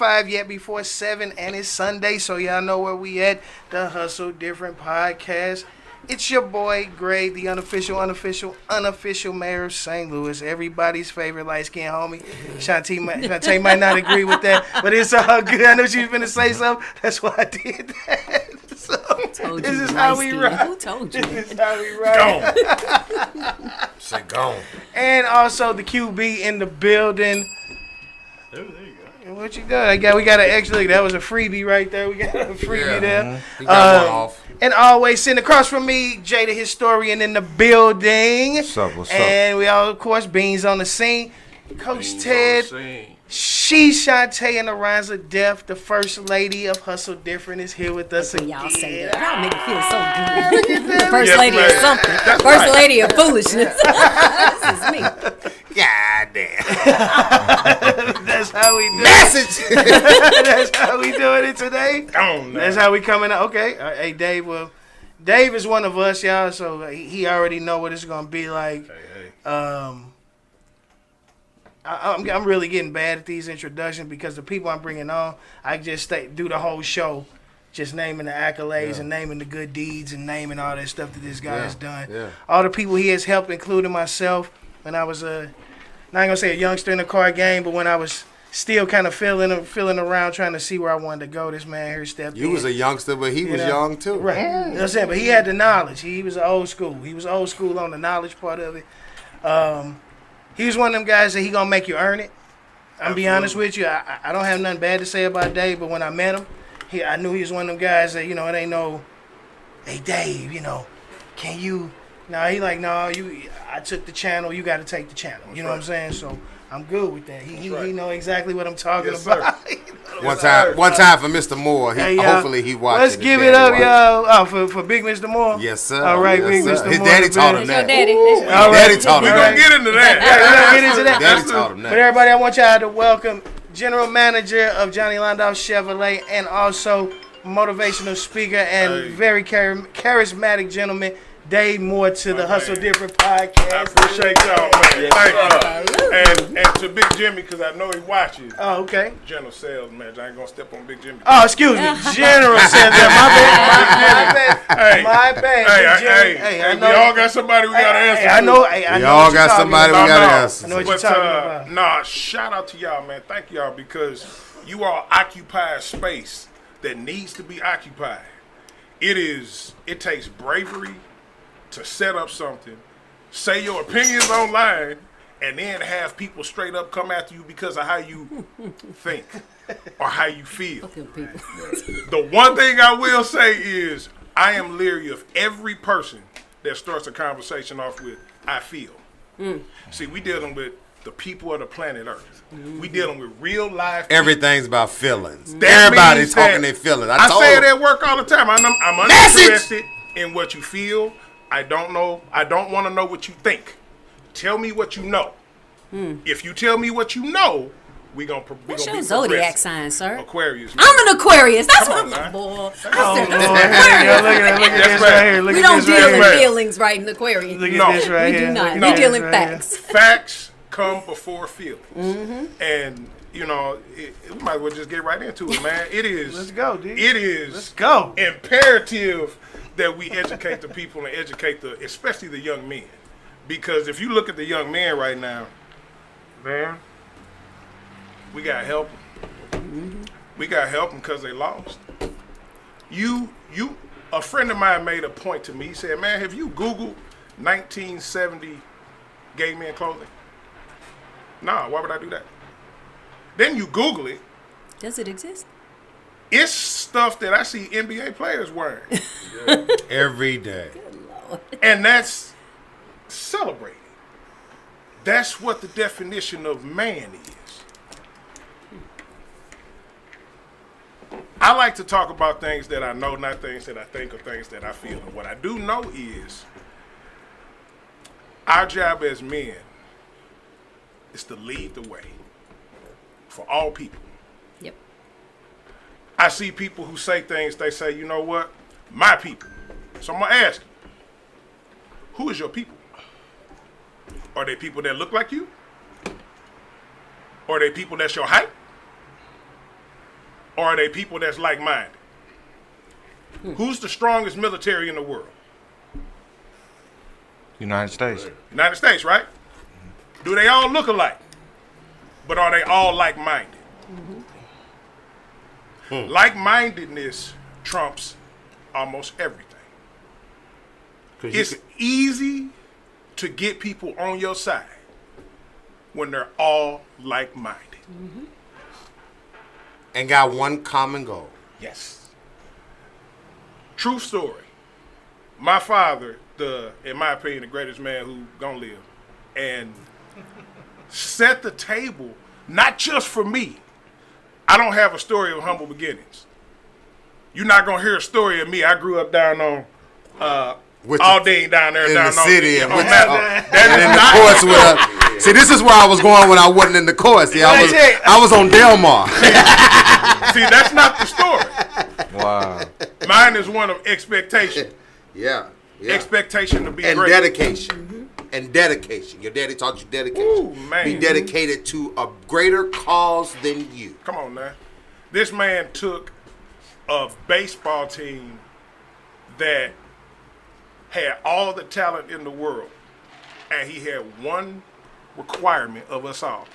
5 yet before 7, and it's Sunday, so y'all know where we at. The Hustle Different Podcast. It's your boy, Gray, the unofficial mayor of St. Louis. Everybody's favorite light-skinned homie. Shanti might not agree with that, but it's all good. I know she was going to say something. That's why I did that. So, this is how we ride. Who told you? This is how we ride. Say gone. And also the QB in the building. There you go. What you got? We got an extra. That was a freebie right there. We got a freebie there. He got one off. And always sitting across from me, Jay the historian in the building. What's up? And we all, of course, Beans on the scene. Coach Ted. She's Shanti in the Rhymes of Death. The first lady of Hustle Different is here with us again. Y'all say that. Y'all make me feel so good. The first lady of something. First lady of foolishness. This is me. God damn. That's how we do it. Message. That's how we doing it today. That's how we coming out. Okay. Hey, Dave. Well, Dave is one of us, y'all, so he already know what it's going to be like. Hey. I'm really getting bad at these introductions because the people I'm bringing on, I just do the whole show just naming the accolades and naming the good deeds and naming all that stuff that this guy has done. Yeah. All the people he has helped, including myself, when I was not going to say a youngster in the card game, but when I was still kind of feeling around trying to see where I wanted to go, this man here stepped in. You was a youngster, but he was young too. Right. You know what I'm saying? But he had the knowledge. He was old school. He was old school on the knowledge part of it. He was one of them guys that he going to make you earn it. I'm be honest with you. I don't have nothing bad to say about Dave, but when I met him, I knew he was one of them guys that, it ain't no, hey, Dave, can you? No, he like, no, I took the channel. You got to take the channel. You know what I'm saying? So I'm good with that. He know exactly what I'm talking about. One time for Mr. Moore. Hopefully he watched. Let's give it up, y'all. Oh, for Big Mr. Moore. Yes, sir. All right, yes, Big sir. Mr. His Moore. daddy taught him that. Daddy. All right. Daddy taught him We're that. going to get into that. We're going to get into that. Daddy taught him that. But everybody, I want y'all to welcome General Manager of Johnny Landau Chevrolet and also motivational speaker and very charismatic gentleman, Dave Moore, to the Hustle Different Podcast. I appreciate y'all, man. Thank you. And to Big Jimmy, because I know he watches. Oh, okay. General Sales Manager. I ain't going to step on Big Jimmy. Oh, excuse me. General Sales Manager. My bad. Hey, I know. We all got somebody we got to answer. I know. We all got somebody we got to answer. I know what you're talking about. Shout out to y'all, man. Thank y'all, because you all occupy a space that needs to be occupied. It takes bravery to set up something, say your opinions online, and then have people straight up come after you because of how you think or how you feel. The one thing I will say is I am leery of every person that starts a conversation off with, I feel. See, we dealing with the people of the planet Earth. We dealing with real life people. Everything's about feelings. That Everybody talking their feelings. I say it at work all the time. I'm uninterested in what you feel. I don't know. I don't want to know what you think. Tell me what you know. If you tell me what you know, we gonna be What's your zodiac sign, sir? Aquarius. I'm an Aquarius. That's what I'm about. We don't deal in feelings right in Aquarius. Look at this right here. We do not. We deal in facts. Facts come before feelings. And, we might as well just get right into it, man. It is. Let's go, dude. It is. Let's go. Imperative that we educate the people and educate especially the young men. Because if you look at the young men right now, man, we got to help them. We got to help them because they lost. A friend of mine made a point to me. He said, man, have you Googled 1970 gay men clothing? Nah, why would I do that? Then you Google it. Does it exist? It's stuff that I see NBA players wearing. Every day. And that's celebrating. That's what the definition of man is. I like to talk about things that I know, not things that I think or things that I feel. And what I do know is our job as men is to lead the way for all people. Yep. I see people who say things, they say, you know what? My people. So I'm going to ask you, who is your people? Are they people that look like you? Are they people that's your height? Or are they people that's like-minded? Who's the strongest military in the world? United States. United States, right? Do they all look alike? But are they all like-minded? Like-mindedness trumps almost everything. It's easy to get people on your side when they're all like-minded. And got one common goal. Yes. True story. My father, in my opinion, the greatest man who gonna live, and set the table, not just for me. I don't have a story of humble beginnings. You're not gonna hear a story of me. I grew up down on Aldine down there, in down the on city, on and that course with us. See, this is where I was going when I wasn't in the course. See, I was on Delmar. See, that's not the story. Wow. Mine is one of expectation. Yeah. Expectation to be And great. dedication. And dedication. Your daddy taught you dedication. Ooh, man. Be dedicated to a greater cause than you. Come on now. This man took a baseball team that had all the talent in the world, and he had one requirement of us all.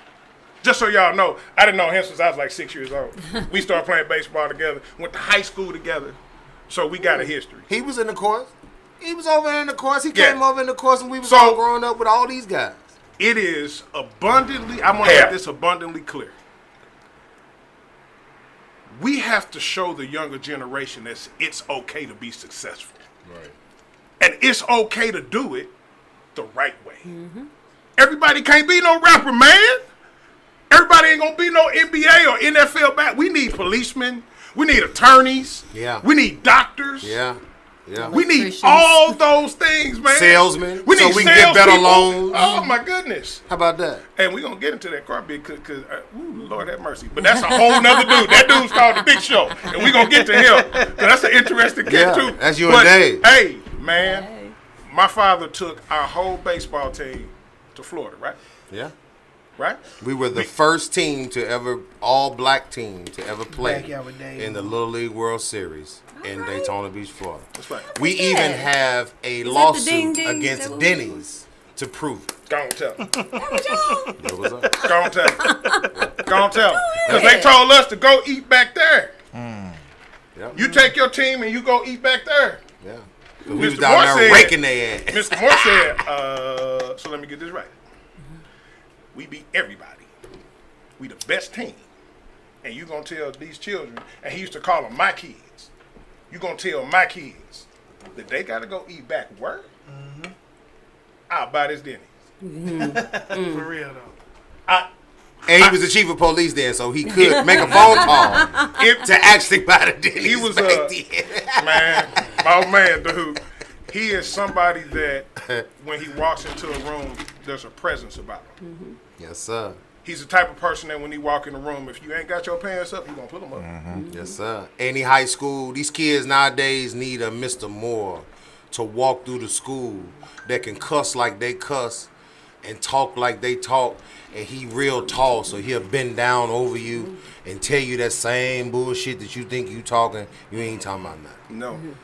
Just so y'all know, I didn't know him since I was like 6 years old. We started playing baseball together, went to high school together, so we got a history. He was in the course. He was over in the course. He Yeah. came over in the course, and we was So- all growing up with all these guys. It is abundantly, I'm going to make this abundantly clear. We have to show the younger generation that it's okay to be successful. Right. And it's okay to do it the right way. Everybody can't be no rapper, man. Everybody ain't gonna be no NBA or NFL back. We need policemen. We need attorneys. Yeah. We need doctors. Yeah. Yeah. We need Electricians. all those things, man. Salesmen, We so need we can get better salespeople. loans. Oh my goodness. How about that? And we're gonna get into that car bit because Lord have mercy. But that's a whole nother dude. That dude's called the Big Show. And we're gonna get to him. 'Cause that's an interesting kid Yeah, too. that's you and Dave. Hey, man, my father took our whole baseball team to Florida, right? Yeah. Right? We were the first team to ever, all black team to ever play Backyard with Dave. in the Little League World Series in Daytona Beach, Florida. That's right. We at even that. have a the lawsuit ding ding? Is against that what we Denny's to prove it. Go on, tell him. What was up? Go on, tell him. Go on, tell him. Because they told us to go eat back there. Yep. You take your team and you go eat back there. Yeah. We was Mr. down Moore there said- raking their ass. Mr. Moore said, so let me get this right. We beat everybody. We the best team. And you going to tell these children, and he used to call them my kids. You going to tell my kids that they got to go eat back where? I'll buy this Denny's. For real though. And he was the chief of police then, so he could make a phone call to actually buy the Denny's. He was back then. man, my man, dude. He is somebody that when he walks into a room, there's a presence about him. Yes, sir. He's the type of person that when he walk in the room, if you ain't got your pants up, you gonna put them up. Yes, sir. Any high school, these kids nowadays need a Mr. Moore to walk through the school that can cuss like they cuss and talk like they talk, and he real tall, so he'll bend down over you and tell you that same bullshit that you think you talking, you ain't talking about nothing.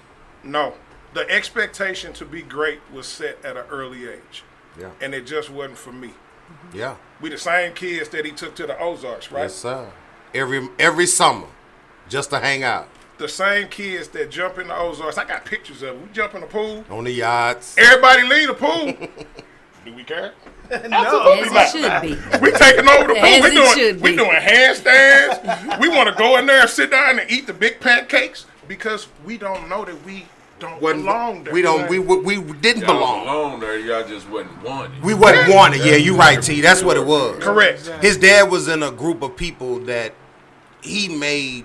No. The expectation to be great was set at an early age. Yeah. And it just wasn't for me. Yeah. We the same kids that he took to the Ozarks, right? Yes, sir. Every summer, just to hang out. The same kids that jump in the Ozarks. I got pictures of them. We jump in the pool. On the yachts. Everybody leave the pool. Do we care? No. As it should be. We taking over the As pool. it should We be. doing handstands. We want to go in there and sit down and eat the big pancakes because we don't know that we don't belong there. We didn't belong. Alone there, y'all just wasn't wanted. We wasn't wanted. Yeah, you right, T. That's what it was. Correct. His dad was in a group of people that he made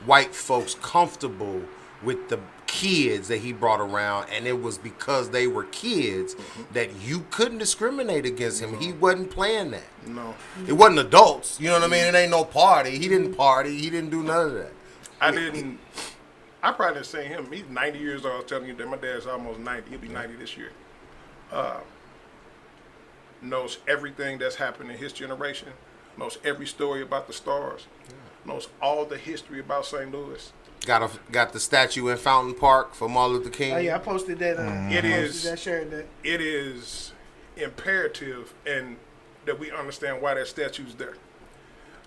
white folks comfortable with the kids that he brought around, and it was because they were kids that you couldn't discriminate against him. He wasn't playing that. No. It wasn't adults. You know what I mean? It ain't no party. He didn't party. He didn't do none of that. I probably didn't see him. He's 90 years old. I was telling you that my dad's almost 90. He'll be 90 this year. Knows everything that's happened in his generation. Knows every story about the stars. knows all the history about St. Louis. Got the statue in Fountain Park for Martin Luther King. Oh yeah, I posted that. Shared that. It is imperative and that we understand why that statue's there.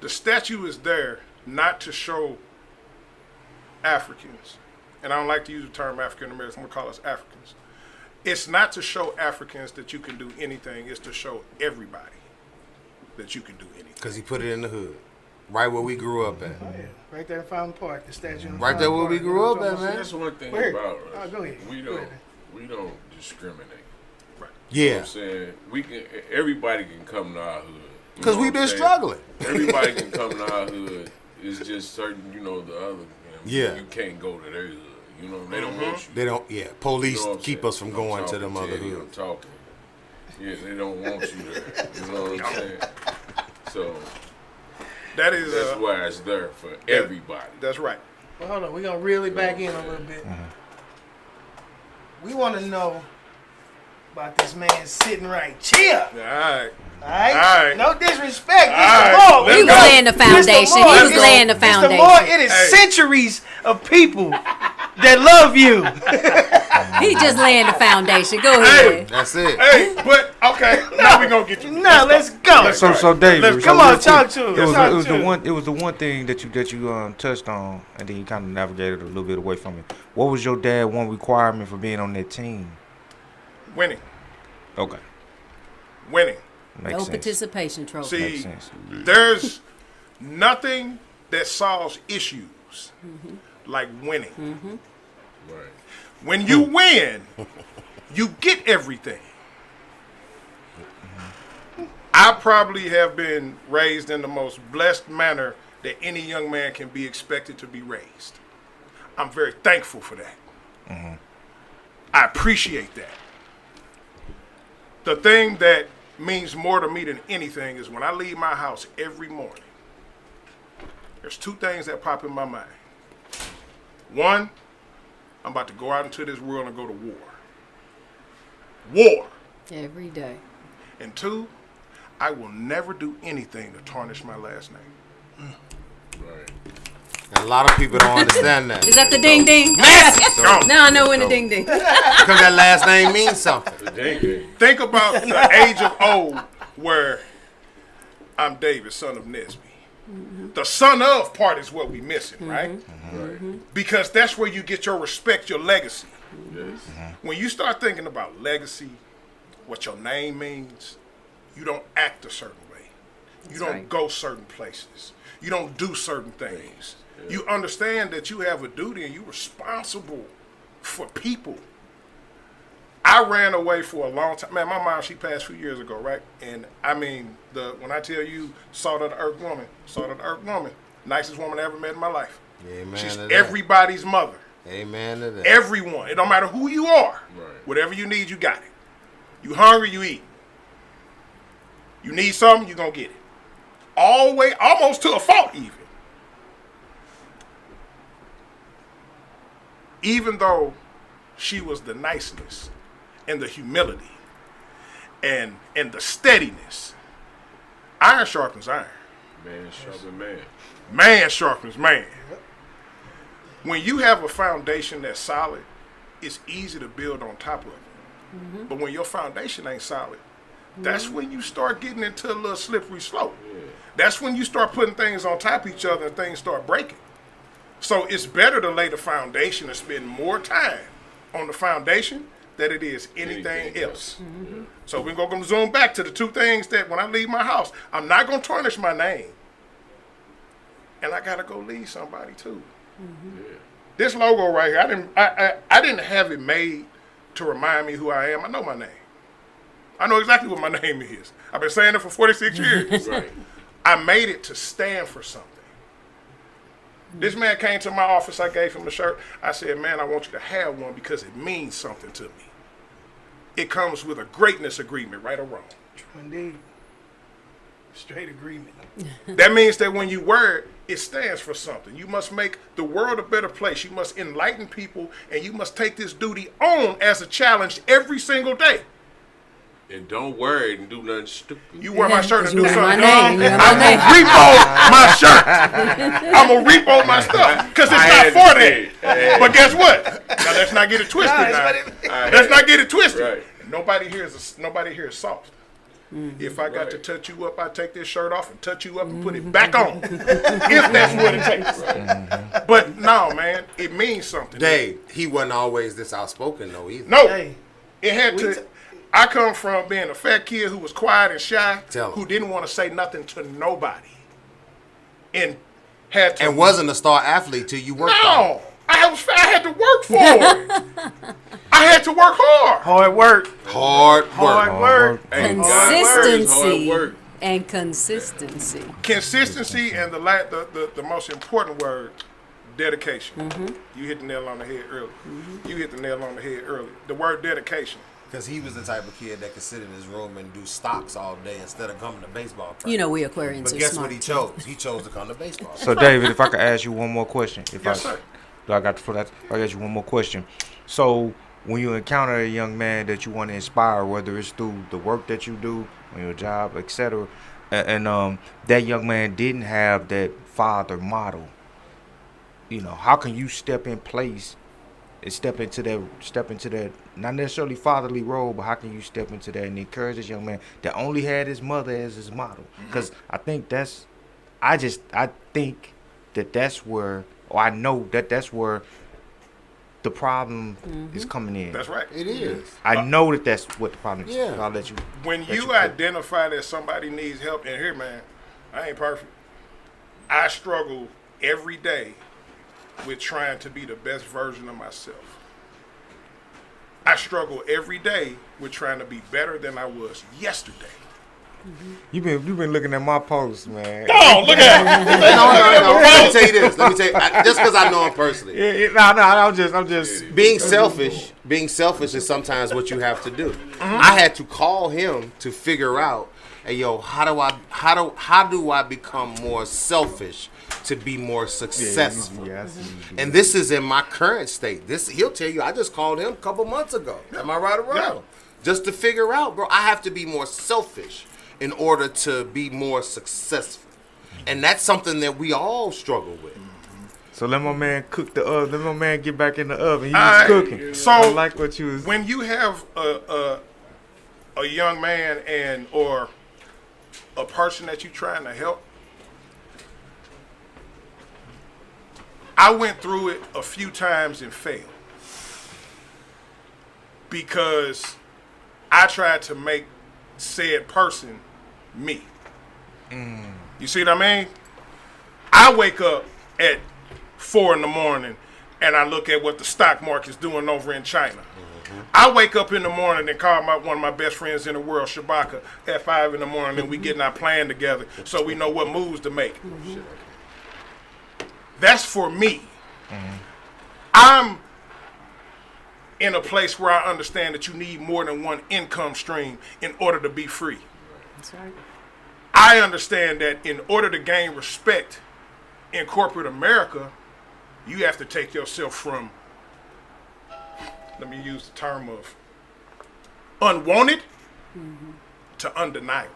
The statue is there not to show Africans, and I don't like to use the term African Americans. I'm gonna call us Africans. It's not to show Africans that you can do anything. It's to show everybody that you can do anything. Because he put it in the hood, right where we grew up at. Oh yeah, right there in Fountain Park, the statue. Right there where we grew up at, man. That's one thing Where? about us. Go ahead. We Go don't ahead. we don't discriminate. Yeah. You know what I'm saying? Everybody can come to our hood. Because we've been struggling. Everybody can come to our hood. It's just certain, the other. Yeah. You can't go to their hood. They don't want you. They don't. Yeah. Police You know what I'm keep saying? us from going to them other Teddy, hoods. I'm talking. Yeah, they don't want you there. You know what I'm saying? So that's why it's there for everybody. That's right. Well, hold on, we're gonna reel it back in a little bit. We want to know about this man sitting right. Chill. All right. All right. All right. No disrespect. All right. Mr. Moore. He was laying the foundation. He was laying the Mr. foundation. Moore, it is centuries of people that love you. He just laying the foundation. Go ahead. That's it. Hey, but okay, now we gonna get you. No, let's go. So David, Come on, talk to us. It was the one thing that you touched on, and then you kind of navigated a little bit away from it. What was your dad one requirement for being on that team? Winning. Okay, Winning. makes No sense. participation trophy. Makes See, sense. there's nothing that solves issues like winning. Right. When you win, you get everything. I probably have been raised in the most blessed manner that any young man can be expected to be raised. I'm very thankful for that. I appreciate that. The thing that means more to me than anything is when I leave my house every morning, there's two things that pop in my mind. One, I'm about to go out into this world and go to war. War. Every day. And two, I will never do anything to tarnish my last name. Right. And a lot of people don't understand that. Is that the ding ding? Now I know when the ding ding. Because that last name means something. Think about the age of old where I'm David, son of Nesby. The son of part is what we missing, right? Right. Because that's where you get your respect, your legacy. Yes. When you start thinking about legacy, what your name means, you don't act a certain way. You don't go certain places. You don't do certain things. Yeah. You understand that you have a duty and you're responsible for people. I ran away for a long time. Man, my mom, she passed a few years ago, right? And I mean, when I tell you, salt of the earth woman, nicest woman I ever met in my life. Amen. She's to that. everybody's mother. Amen to that. Everyone. It don't matter who you are. Right. Whatever you need, you got it. You hungry, you eat. You need something, you gonna get it. Always, almost to a fault even. Even though she was the niceness and the humility and the steadiness. Iron sharpens iron. Man sharpens man. Man sharpens man. When you have a foundation that's solid, it's easy to build on top of it. But when your foundation ain't solid, that's when you start getting into a little slippery slope. Yeah. That's when you start putting things on top of each other and things start breaking. So it's better to lay the foundation and spend more time on the foundation than it is anything else. Yeah. So we're going to zoom back to the two things that when I leave my house, I'm not going to tarnish my name. And I got to go lead somebody too. Yeah. This logo right here, I didn't have it made to remind me who I am. I know my name. I know exactly what my name is. I've been saying it for 46 years. Right. I made it to stand for something. This man came to my office. I gave him the shirt. I said, man, I want you to have one because it means something to me. It comes with a greatness agreement, right or wrong. Indeed. Straight agreement. That means that when you wear it, it stands for something. You must make the world a better place. You must enlighten people, and you must take this duty on as a challenge every single day. And don't wear it and do nothing stupid. You wear my shirt and do wear my something name. dumb, You wear I'm my gonna repo my shirt. I'm gonna repo my stuff because it's not for that. But guess what? Now let's not get it twisted. Let's not get it twisted. Right. Nobody here is soft. If I got to touch you up, I take this shirt off and touch you up and put it back on. If that's what it takes. But no, man, it means something. Dave, he wasn't always this outspoken though either. No, Hey, it had to. I come from being a fat kid who was quiet and shy, Tell 'em. who didn't want to say nothing to nobody, and had to. And wasn't a star athlete till you worked on it. No, I had to work for it. I had to work hard. hard work. Hard work. Hard work. Hey, God, hard Consistency work. and consistency. Consistency and the most important word, dedication. You hit the nail on the head early. You hit the nail on the head early. The word dedication. Because he was the type of kid that could sit in his room and do stocks all day instead of coming to baseball practice. You know we Aquarians But are guess smart. what he chose? He chose to come to baseball. So David, if I could ask you one more question, Yes, sir. I got for that. If I ask you one more question. So when you encounter a young man that you want to inspire, whether it's through the work that you do on your job, etc., and that young man didn't have that father model, you know, how can you step in place and step into that not necessarily fatherly role, but how can you step into that and encourage this young man that only had his mother as his model? Because I think that's where, or I know that's where the problem is coming in. That's right. It is. I know that's what the problem is. Yeah. I'll let you. When let you cook. identify that somebody needs help, and here, man, I ain't perfect. I struggle every day with trying to be the best version of myself. I struggle every day with trying to be better than I was yesterday. You've been looking at my posts, man. Oh, look at it. No. Let me tell you this. Just because I know him personally. No. I'm just. Being selfish is sometimes what you have to do. I had to call him to figure out, hey, yo, how do I become more selfish to be more successful? And this is in my current state. He'll tell you, I just called him a couple months ago. Am I right or wrong? Yeah. Just to figure out, bro, I have to be more selfish in order to be more successful. And that's something that we all struggle with. So let my man cook the oven. Let my man get back in the oven. He was cooking. So I like what you was. When you have a young man or a person that you're trying to help, I went through it a few times and failed because I tried to make said person me. You see what I mean? I wake up at 4 a.m. and I look at what the stock market's doing over in China. I wake up in the morning and call one of my best friends in the world, Shabaka, at 5 a.m. and we getting our plan together so we know what moves to make. That's for me. I'm in a place where I understand that you need more than one income stream in order to be free. That's right. I understand that in order to gain respect in corporate America, you have to take yourself from, let me use the term of unwanted to undeniable.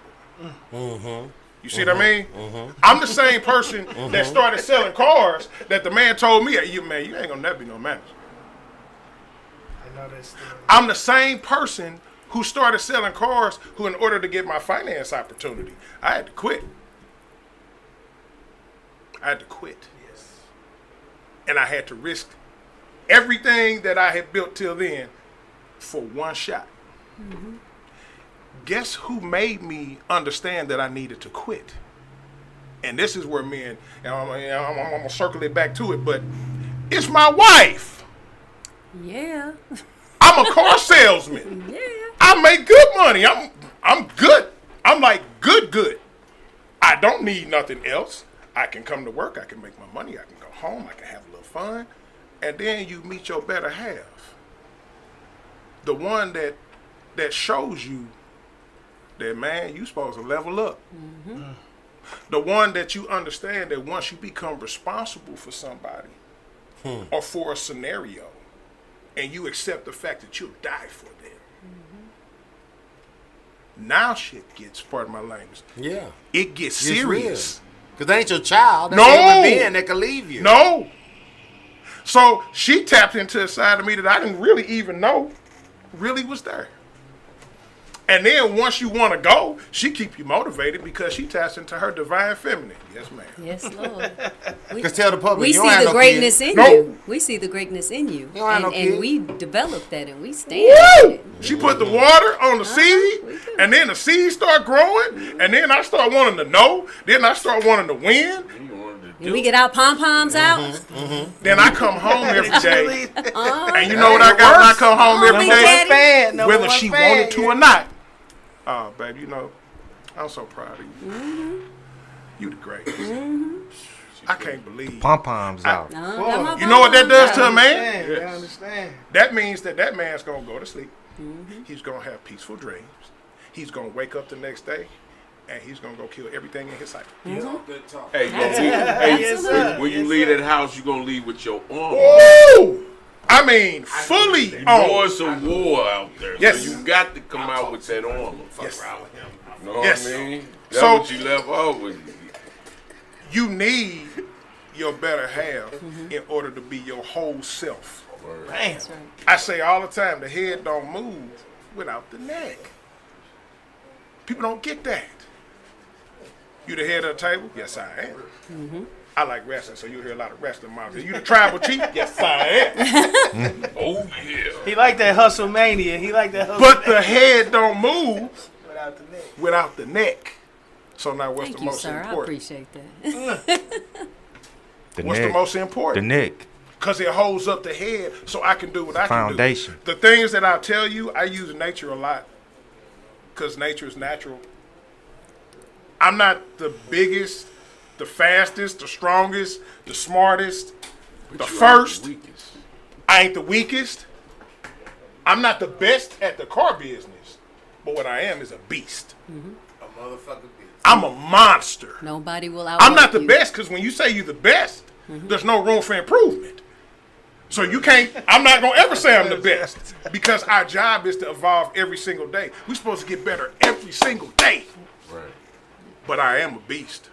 You see what I mean? I'm the same person that started selling cars that the man told me, you ain't gonna never be no manager. I know that's still. I'm the same person who started selling cars who, in order to get my finance opportunity, I had to quit. Yes. And I had to risk everything that I had built till then for one shot. Guess who made me understand that I needed to quit? And this is where I'm gonna circle it back to it, but it's my wife. Yeah. I'm a car salesman. Yeah. I make good money. I'm good. I'm like good. I don't need nothing else. I can come to work. I can make my money. I can go home. I can have a little fun. And then you meet your better half. The one that shows you that, man, you supposed to level up. The one that you understand that once you become responsible for somebody or for a scenario, and you accept the fact that you'll die for them, Now shit gets, pardon my language. Yeah. It gets serious. Because they ain't your child. That's No. a human being that can leave you. No. So she tapped into a side of me that I didn't really even know really was there. And then once you want to go, she keep you motivated because she taps into her divine feminine. Yes, ma'am. Yes, Lord. Because tell the public, We you don't see have the no greatness kids. in Nope. you. We see the greatness in you. don't have no And kids. we develop that and we stand with it. She put the water on the seed, and then the seed start growing, and then I start wanting to know. Then I start wanting to win. You wanted to And do we get our pom-poms out. Then I come home every day, Uh-huh. and you know what I got when I come home every Big day? Daddy. Fan, number Whether one she fan, wanted to yeah. or not. Oh, baby, you know, I'm so proud of you. You the greatest. I can't believe. Pom-poms out. Got my You know what that does to a I man? understand, I understand. That means that man's going to go to sleep. He's going to have peaceful dreams. He's going to wake up the next day, and he's going to go kill everything in his sight. Hey, Yes, sir. when you Yes, leave sir. that house, you're going to leave with your arm. Woo! I mean, fully You know on. it's a war out there. Yes. So you got to come out with that armor. Yes. You know Yes. what I mean? That's So- what you left off with. You need your better half in order to be your whole self. Damn. That's right. I say all the time, the head don't move without the neck. People don't get that. You the head of the table? Yes, I am. I like wrestling, so you hear a lot of wrestling mouths. You the tribal chief? Yes, I am. Oh, yeah. He like that hustle mania. He like that hustle But the head don't move without the neck. without the neck. So now what's Thank the you, most sir. I important? appreciate that. What's the most important? The neck. Because it holds up the head so I can do what I Foundation. can do. The things that I tell you, I use nature a lot because nature is natural. I'm not the biggest, the fastest, the strongest, the smartest, But the you first. are the weakest. I ain't the weakest. I'm not the best at the car business. But what I am is a beast. A motherfucker bitch. I'm a monster. Nobody will outwork I'm not the you. best because when you say you're the best, there's no room for improvement. So you can't, I'm not going to ever say I'm the best because our job is to evolve every single day. We're supposed to get better every single day. Right. But I am a beast.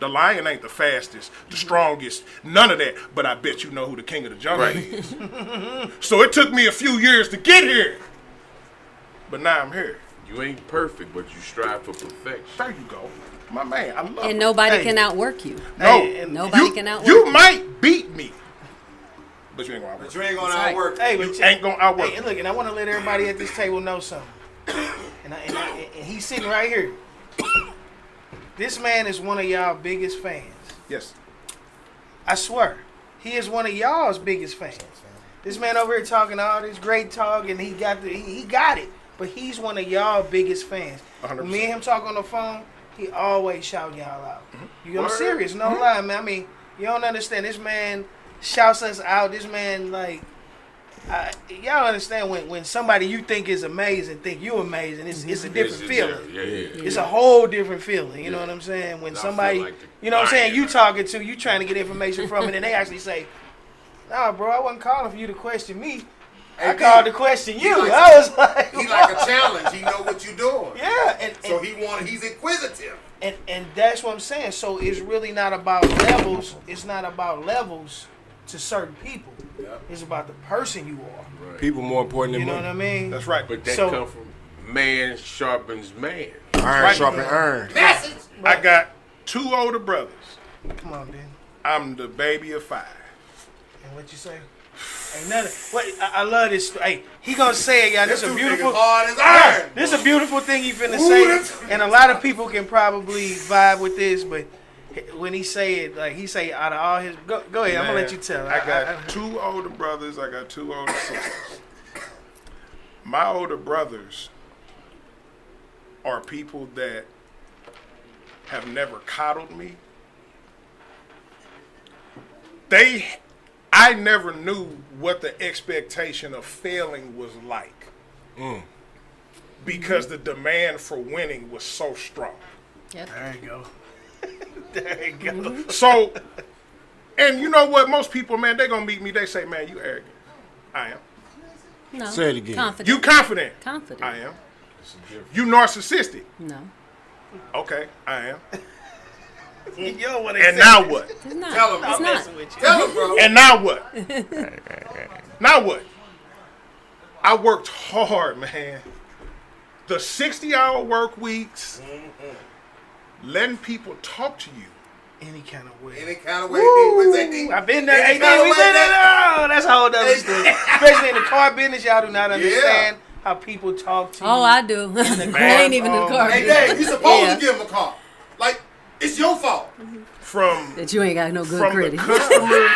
The lion ain't the fastest, the strongest, none of that. But I bet you know who the king of the jungle is. So it took me a few years to get here. But now I'm here. You ain't perfect, but you strive for perfection. There you go. My man, I love And it. nobody Hey. can outwork you. No, Hey, and Nobody can outwork you you. might beat me. But you ain't going to outwork But you ain't gonna That's right. outwork. Hey, but me. Ain't going to outwork Hey, me. look, and I want to let everybody at this table know something. And he's sitting right here. This man is one of y'all biggest fans. Yes. I swear. He is one of y'all's biggest fans. This man over here talking all this great talk, and he got it. But he's one of y'all biggest fans. 100%. When me and him talk on the phone, he always shout y'all out. I'm Word. serious, no lie, man. I mean, you don't understand. This man shouts us out. This man, like, y'all understand when somebody you think is amazing think you amazing. It's a different feeling. Yeah. It's a whole different feeling. You know what I'm saying? When I somebody, feel like the you know what I'm saying, lion. you talking to, you trying to get information from it, and they actually say, "Nah, bro, I wasn't calling for you to question me. I Hey, called B, to question you." like- I was like, He like a challenge. He know what you doing. yeah, and So he's inquisitive. and that's what I'm saying. So it's really not about levels. It's not about levels to certain people. Yep. It's about the person you are. People more important You than know what I mean? That's right. But that So- come from man sharpens man. Iron Right. sharpen iron. I got 2 older brothers. Come on, Ben. I'm the baby of 5. And what you say? Ain't nothing. What I love this. Hey, he gonna say it, y'all. This is a beautiful. hard as iron. This is a beautiful thing he finna say, and a lot of people can probably vibe with this. But when he say it, like he say out of all his, go ahead. I'm gonna let you tell. I got 2 older brothers. I got 2 older sisters. My older brothers are people that have never coddled me. I never knew what the expectation of failing was like. Because the demand for winning was so strong. Yep. There you go. There you go. So, and you know what? Most people, man, they gonna meet me. They say, "Man, you arrogant." I am. No. Say it again. Confident. You confident? Confident. I am. You narcissistic. No. Okay, I am. You don't want And now what? It's not. Tell him, It's I'm not. messing with you. Tell him, bro. And now what? Now what? I worked hard, man. The 60-hour work weeks, letting people talk to you. Any kind of way. Any kind of way. What's that, D? I've been there. Any Hey, kind of we way did it. that- Oh, that's a whole other story. Especially in the car business, y'all do not understand how people talk to you. Oh, I do. I ain't even in the car. Hey, Dave, you supposed Yeah. to give him a call. Like, it's your fault. From That you ain't got no good from credit. the customer.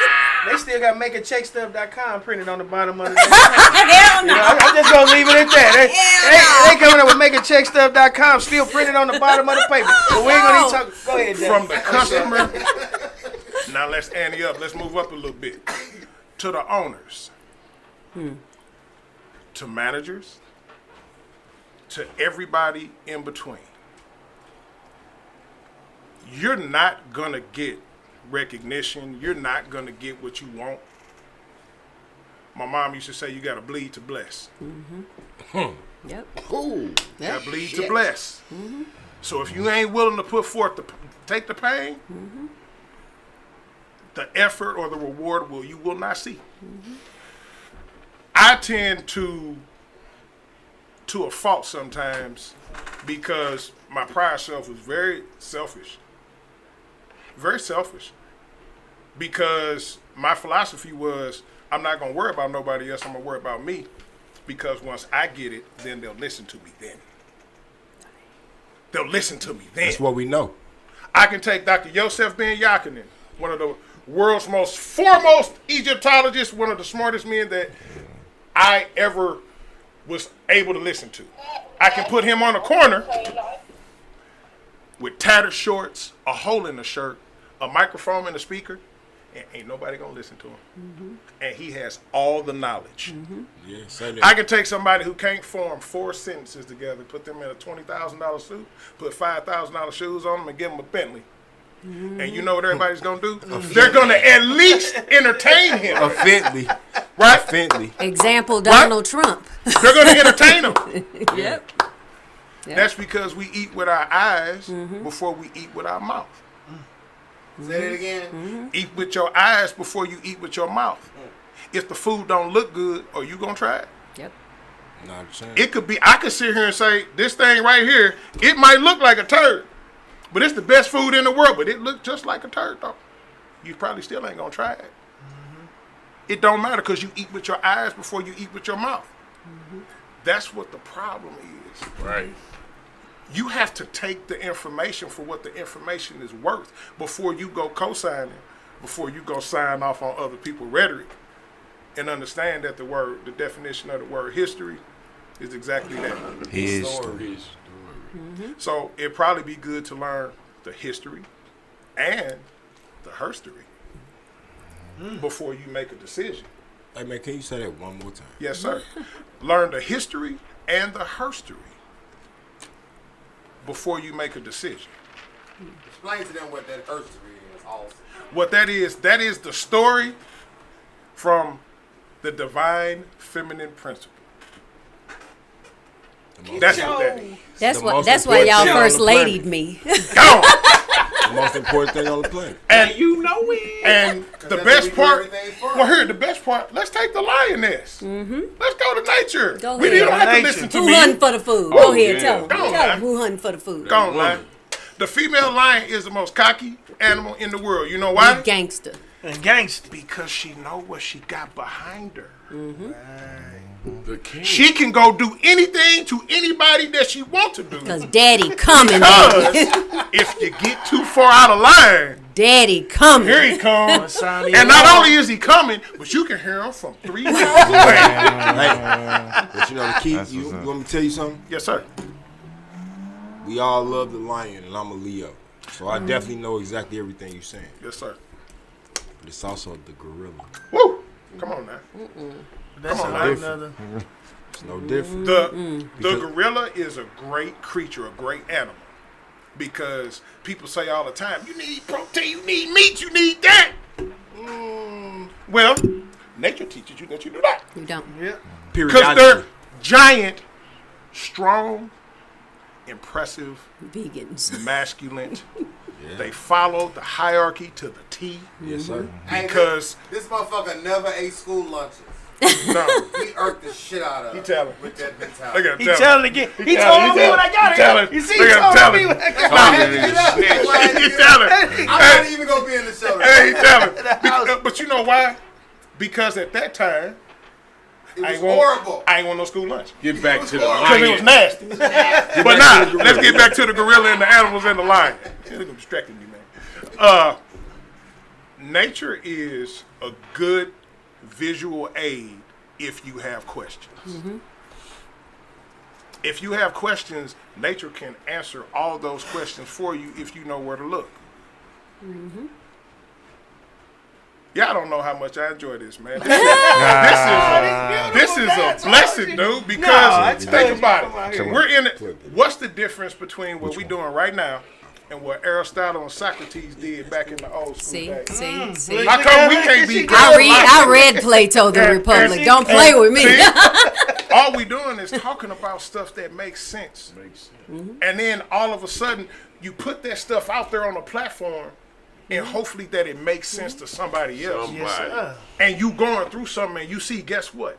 They still got makeacheckstuff.com printed on the bottom of the Hell no. I'm just gonna leave it at that. They coming up with makeacheckstuff.com still printed on the bottom of the paper. But we ain't gonna need to talk. Go ahead, Dave. From the customer. Now let's ante up. Let's move up a little bit. To the owners. To managers. To everybody in between. You're not gonna get recognition. You're not gonna get what you want. My mom used to say you gotta bleed to bless. Yep. Cool. Gotta bleed to bless. So if you ain't willing to put forth take the pain, the effort or the reward you will not see. I tend to a fault sometimes because my prior self was very selfish. Very selfish. Because my philosophy was, I'm not going to worry about nobody else, I'm going to worry about me. Because once I get it, then they'll listen to me then. They'll listen to me then. That's what we know. I can take Dr. Yosef Ben Yakinen, one of the world's most foremost Egyptologists, one of the smartest men that I ever was able to listen to. I can put him on a corner with tattered shorts, a hole in the shirt, a microphone and a speaker, and ain't nobody gonna listen to him. And he has all the knowledge. Yeah, say that. I can take somebody who can't form 4 sentences together, put them in a $20,000 suit, put $5,000 shoes on them, and give them a Bentley. And you know what everybody's gonna do? They're gonna at least entertain him, A Fentley. right? Fentley. Example, Donald Trump. They're gonna entertain him. Yep. That's because we eat with our eyes before we eat with our mouth. Say it again. Eat with your eyes before you eat with your mouth. If the food don't look good, are you gonna try it? Yep. Not a chance. It could be, I could sit here and say, this thing right here, it might look like a turd, but it's the best food in the world, but it looked just like a turd though. You probably still ain't gonna try it. It don't matter because you eat with your eyes before you eat with your mouth. That's what the problem is. Right. You have to take the information for what the information is worth before you go co-signing, before you go sign off on other people's rhetoric, and understand that the definition of the word history is exactly that. History. So it'd probably be good to learn the history and the herstory before you make a decision. Hey, man, can you say that one more time? Yes, sir. Learn the history and the herstory before you make a decision. Explain to them what that herstory is also. What that is the story from the divine feminine principle. That's what that is. That's The what. most That's why y'all important first thing on the ladied me. Gone. The most important thing on the planet. And You know it. And the that's best where we do part, everything from. well, here, the best part, let's take the lioness. Let's go to nature. Go We ahead. don't have to Nature. listen to Who me. hunting for the food? Oh, Go ahead, yeah. tell them. Go on, Tell man. them who hunting for the food. Go on, man. The female lion is the most cocky animal in the world. You know why? Gangster. And gangster. Because she know what she got behind her. The king. She can go do anything to anybody that she want to do. Cause daddy coming, Because baby. if you get too far out of line, Daddy coming. here he comes. Sound of And your not alarm. only is he coming, but you can hear him from 3 miles away. But you know the key, That's you what's up. want me to tell you something? Yes, sir. We all love the lion, and I'm a Leo. So I definitely know exactly everything you're saying. Yes, sir. But it's also the gorilla. Woo! Come on now. That's Come on, another. It's no different. The Because- gorilla is a great creature, a great animal. Because people say all the time, you need protein, you need meat, you need that. Well, nature teaches you that you do that. You don't. Yeah. Because they're giant, strong impressive, Vegans. masculine. They follow the hierarchy to the T. Yes, sir. Because This motherfucker never ate school lunches. no, He irked the shit out of he him telling. with that Look mentality. at He him. telling again. He telling, told he me when I got telling. it. You see, Look he at him told telling. me when I got it. He telling. I'm not even gonna be in the show. Hey, he telling. But you know why? Because at that time, It I was ain't want, horrible. I ain't want no school lunch. Get back to the Because it was lion. nasty. But nah, let's get back to the gorilla and the animals and the lion. You're distracting me, man. Nature is a good visual aid if you have questions. If you have questions, nature can answer all those questions for you if you know where to look. Y'all don't know how much I enjoy this, man. This is a blessing, dude, because think about it. We're in it. What's the difference between what we're doing right now and what Aristotle and Socrates did back in the old school days? See. How come we can't be I read Plato the Republic. Don't play with me. All we doing is talking about stuff that makes sense. And then all of a sudden, you put that stuff out there on a platform, and hopefully that it makes sense to somebody else. And you going through something, and you see, guess what?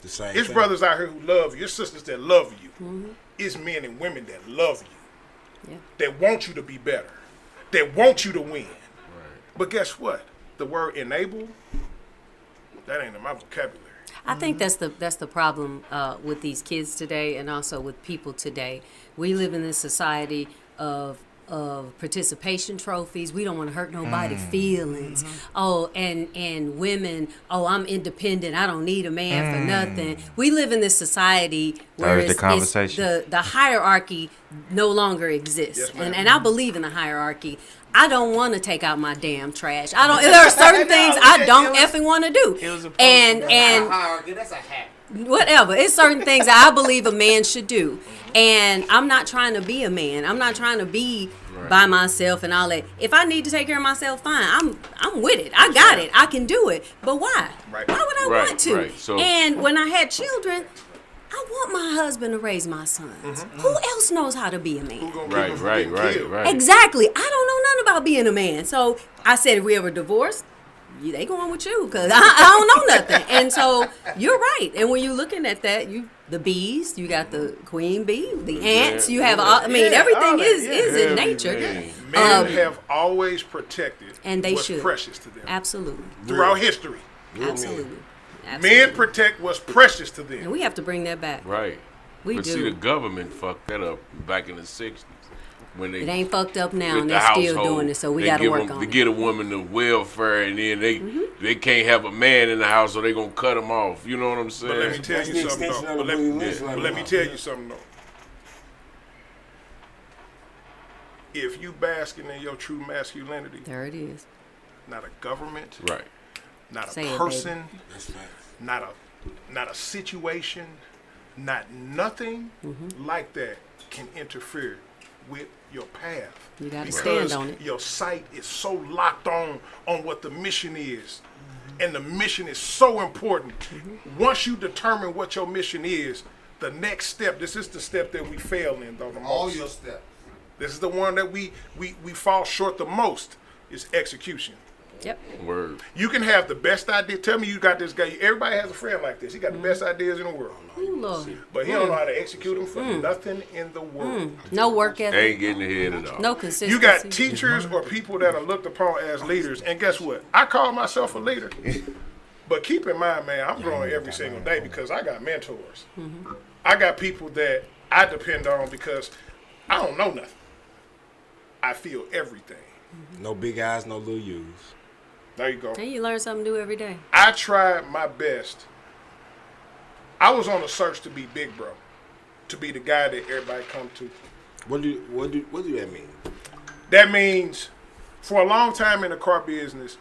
The same It's thing. brothers out here who love you. It's sisters that love you. It's men and women that love you. That want you to be better. That want you to win. But guess what? The word enable, that ain't in my vocabulary. I think that's the problem with these kids today, and also with people today. We live in this society of participation trophies. We don't want to hurt nobody's feelings. Oh, and women, I'm independent. I don't need a man for nothing. We live in this society where There's the conversation. the hierarchy no longer exists. Yes, ma'am. and I believe in the hierarchy. I don't want to take out my damn trash. I don't. There are certain things I don't effing want to do. And Hierarchy, that's a hack. whatever. It's certain things that I believe a man should do. And I'm not trying to be a man. I'm not trying to be by myself and all that. If I need to take care of myself, fine. I'm with it. I got it. I can do it. But why? Right. Why would I Right, want to? right. So- And when I had children, I want my husband to raise my sons. Who else knows how to be a man? Right. Exactly. I don't know nothing about being a man. So I said, if we ever divorced, they going with you because I don't know nothing. And so you're right. And when you're looking at that, the bees, you got the queen bee, the ants, you have all, everything is in nature. Men have always protected And they what's should. precious to them Absolutely. throughout history. Absolutely. Men protect what's precious to them. And we have to bring that back. Right. We But do. see, the government fucked that up back in the 60s. When they It ain't fucked up now, with and the they're still household, doing it, so we they got to give work them- on to it. get a woman the welfare, and then they can't have a man in the house, so they gonna cut him off. You know what I'm saying? But let me tell That's you the something extension though. of the But let me tell you something though. If you basking in your true masculinity, There it is. not a government, Right. not Say a it, person, That's right. not a situation, not nothing like that can interfere with your path. You got to Because stand on it. your sight is so locked on what the mission is. And the mission is so important. Once you determine what your mission is, the next step, this is the step that we fail in though the most. All your steps. This is the one that we fall short the most, is execution. Yep. Word. You can have the best idea. Tell me you got this guy. Everybody has a friend like this. He got the best ideas in the world. Ooh, Lord. But he don't know how to execute them for nothing in the world. No work ethic. Ain't getting ahead at all. No consistency. You got teachers or people that are looked upon as leaders. And guess what? I call myself a leader. But keep in mind, man, I'm growing every single day because I got mentors. I got people that I depend on because I don't know nothing. I feel everything. No big eyes, no little U's. There you go. And you learn something new every day. I tried my best. I was on a search to be big bro, to be the guy that everybody come to. What do that mean? That means, for a long time in the car business,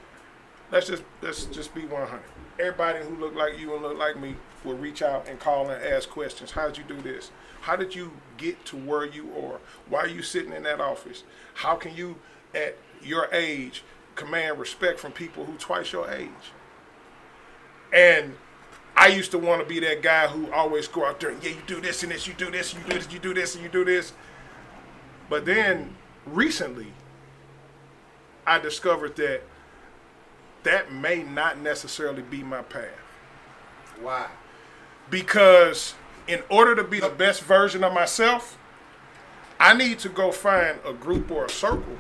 let's just be 100. Everybody who look like you and look like me will reach out and call and ask questions. How did you do this? How did you get to where you are? Why are you sitting in that office? How can you, at your age, command respect from people who twice your age? And I used to want to be that guy who always go out there and, yeah, you do this and this, you do this, and you do this, you do this, and you do this. But then recently, I discovered that may not necessarily be my path. Why? Because in order to be the best version of myself, I need to go find a group or a circle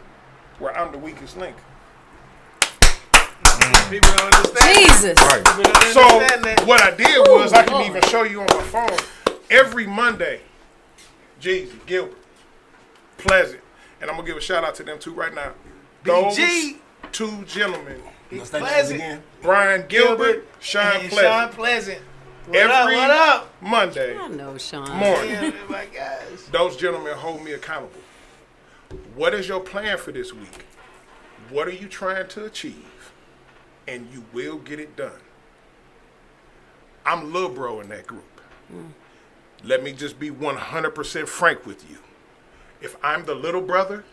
where I'm the weakest link. People don't understand. Jesus. Right. People don't So understand that. what I did was, I can Lord. even show you on my phone, every Monday, Jeezy, Gilbert, Pleasant, and I'm going to give a shout out to them two right now. Those BG. two gentlemen, Let's say that Pleasant. again. Brian Gilbert, Sean and Pleasant, Sean Pleasant. What every up? What up? Monday I know, Sean. morning. Yeah, my guys. Those gentlemen hold me accountable. What is your plan for this week? What are you trying to achieve? And you will get it done. I'm Lil Bro in that group. Let me just be 100% frank with you. If I'm the little brother,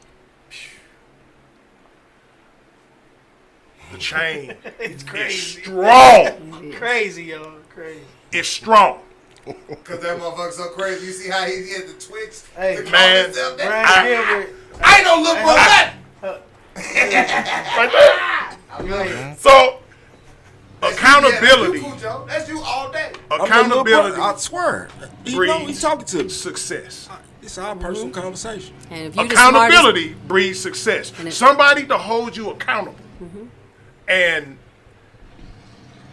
the chain It's is crazy. strong. Crazy, yo. Crazy. It's strong. Cause that motherfucker's so crazy. You see how he had the Twix? Hey, to call man. himself that? Brian Gilbert. I ain't no little bro. That. Right there. So, accountability. You cool, Joe. That's you all day. Accountability I swear. He know breeds he's talking to me. success. It's our personal conversation. And if you the smartest, Accountability breeds success. And if- Somebody to hold you accountable. And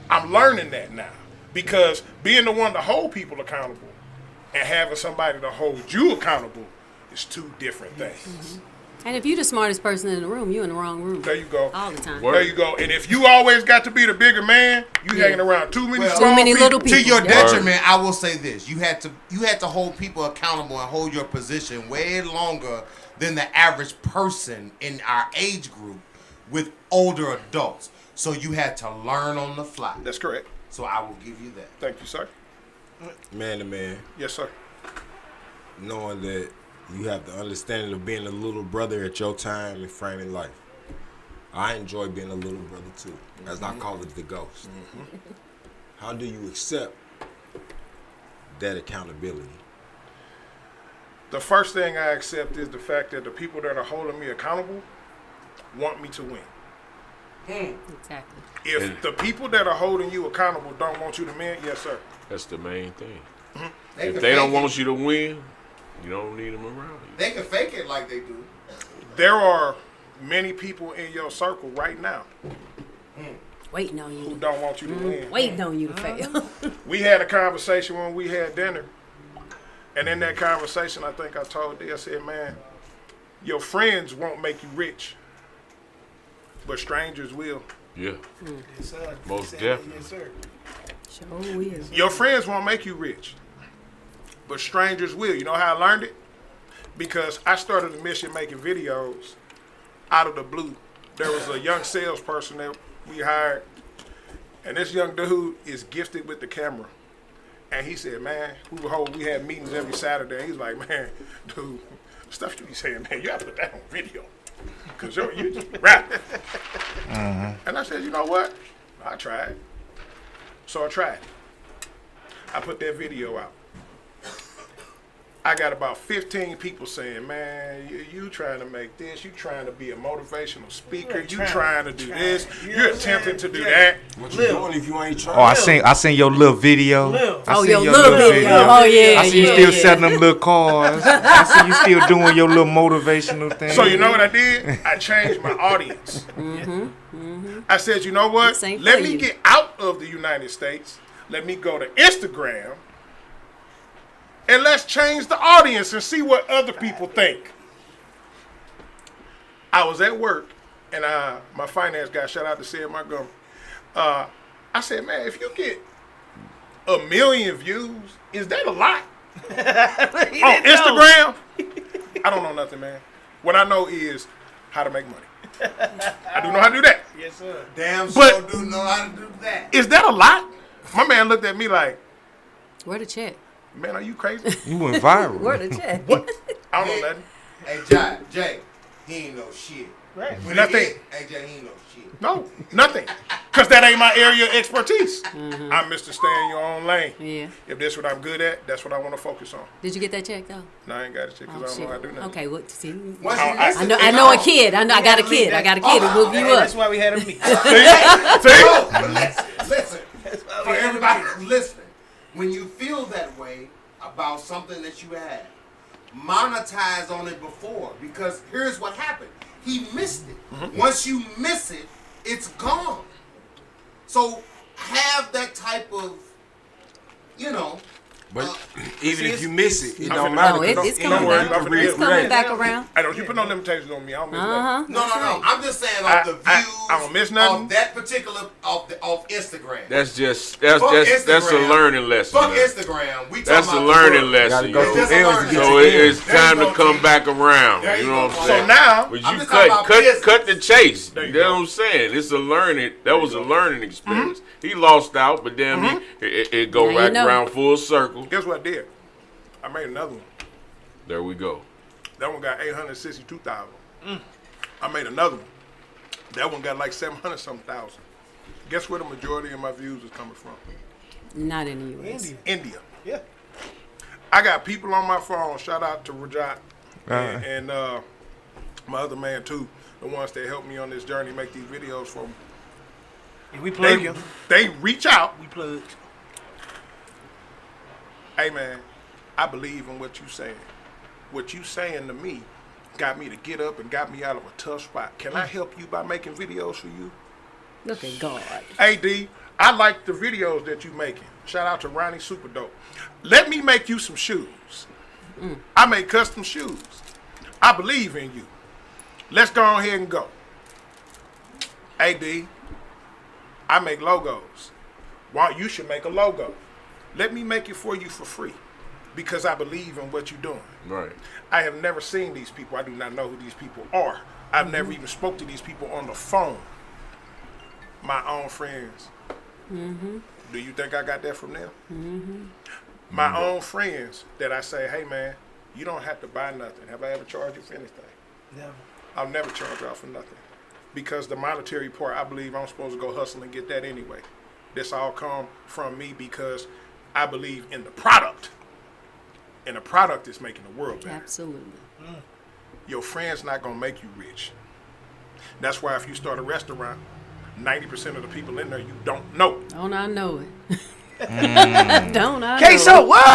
I'm learning that now. Because being the one to hold people accountable and having somebody to hold you accountable is two different things. and if you the smartest person in the room, you in the wrong room. There you go. All the time. There you go. And if you always got to be the bigger man, you hanging around too many small Too many little To people. your Yeah. detriment, I will say this: you had to hold people accountable and hold your position way longer than the average person in our age group with older adults. So you had to learn on the fly. That's correct. So I will give you that. Thank you, sir. Man to man, Yes, sir. knowing that you have the understanding of being a little brother at your time and frame in life. I enjoy being a little brother too, as I call it, the ghost. How do you accept that accountability? The first thing I accept is the fact that the people that are holding me accountable want me to win. Exactly. If the people that are holding you accountable don't want you to win, yes, sir. That's the main thing. They If can they don't fake it. want you to win, you don't need them around you. They can fake it like they do. There are many people in your circle right now Waiting on who you. don't want you to win. Waiting on you to fail. We had a conversation when we had dinner, and in that conversation, I think I told D, I said, man, your friends won't make you rich, but strangers will. Yeah. Yes, sir. Most Yes, definitely. Yes, sir. Sure will. Your friends won't make you rich, but strangers will. You know how I learned it? Because I started a mission making videos out of the blue. There was a young salesperson that we hired, and this young dude is gifted with the camera. And he said, man, we had meetings every Saturday. He's like, man, dude, stuff you be saying, man, you have to put that on video. Because you just rap. And I said, you know what? I tried. So I tried. I put that video out. I got about 15 people saying, man, you trying to make this, you trying to be a motivational speaker, you trying to do this, you're attempting to do that. What you doing if you ain't trying? Oh, I seen your little video. Lil. I Oh, seen your little video. Oh, yeah. I see you yeah, still yeah. selling them little cars. I see you still doing your little motivational thing. So you know what I did? I changed my audience. I said, you know what? This ain't Let for me you. get out of the United States. Let me go to Instagram. And let's change the audience and see what other people think. I was at work, and my finance guy, shout out to Sid Montgomery. I said, man, if you get 1 million views, is that a lot? On Instagram? I don't know nothing, man. What I know is how to make money. I do know how to do that. Yes, sir. Damn But- sure do know how to do that. Is that a lot? My man looked at me like, Where the check? man, are you crazy? You went viral. Where the check? What? I don't know nothing. Hey, Jay, he ain't no shit. Right. When Nothing. Hey, Jay, he ain't no shit. No, nothing. Because that ain't my area of expertise. I'm Mr. Stay in your own lane. Yeah. If that's what I'm good at, that's what I want to focus on. Did you get that check though? No, I ain't got it because I don't know how to do nothing. Okay, what? See, Once you I listen, know. I know a kid. I got a kid. I got a kid. We'll move you up. That's why we had a meeting. Listen. For everybody who's listening, when you feel that way about something that you had, monetize on it before, because here's what happened. He missed it. Once you miss it, it's gone. So have that type of, But even if you miss it, it I'm don't finna- matter. No, it's Don't coming worry, back. I'm finna It's get coming ready. back around. Hey, don't you put no limitations on me. I don't miss nothing. No. I'm just saying off the views I don't miss nothing. of that particular of Instagram. That's Fuck a Instagram. learning lesson. Fuck man. Instagram. We That's talking a about the learning world. lesson, Gotta go yo. through It's just a L's to learning get So to lesson. the end. it's time to come back around. There You you know go. what I'm So saying? now, But I'm you just talking about business. cut the chase. There you You know go. what I'm saying? It's a learning. That was a learning experience. He lost out, but then it go Now you back know. around full circle. guess what I did? I made another one. There we go. That one got 862,000. I made another one. That one got like 700-something thousand. Guess where the majority of my views is coming from? Not in the U.S. India. Yeah. I got people on my phone. Shout out to Rajat and my other man too. The ones that helped me on this journey make these videos for me. And we plug you. They reach out. We plug. Hey man, I believe in what you saying. What you saying to me got me to get up and got me out of a tough spot. Can I help you by making videos for you? Look at God. Hey D, I like the videos that you making. Shout out to Ronnie Super Dope. Let me make you some shoes. I make custom shoes. I believe in you. Let's go ahead and go. Hey D, I make logos. Why you should make a logo. Let me make it for you for free because I believe in what you're doing. Right. I have never seen these people. I do not know who these people are. I've never even spoke to these people on the phone. My own friends. Do you think I got that from them? My own friends that I say, hey man, you don't have to buy nothing. Have I ever charged you for anything? Never. I'll never charge y'all for nothing. Because the monetary part, I believe I'm supposed to go hustle and get that anyway. This all come from me because I believe in the product. And the product is making the world better. Absolutely. Your friend's not going to make you rich. That's why if you start a restaurant, 90% of the people in there you don't know. Don't I know it? Don't I know Queso, it? what?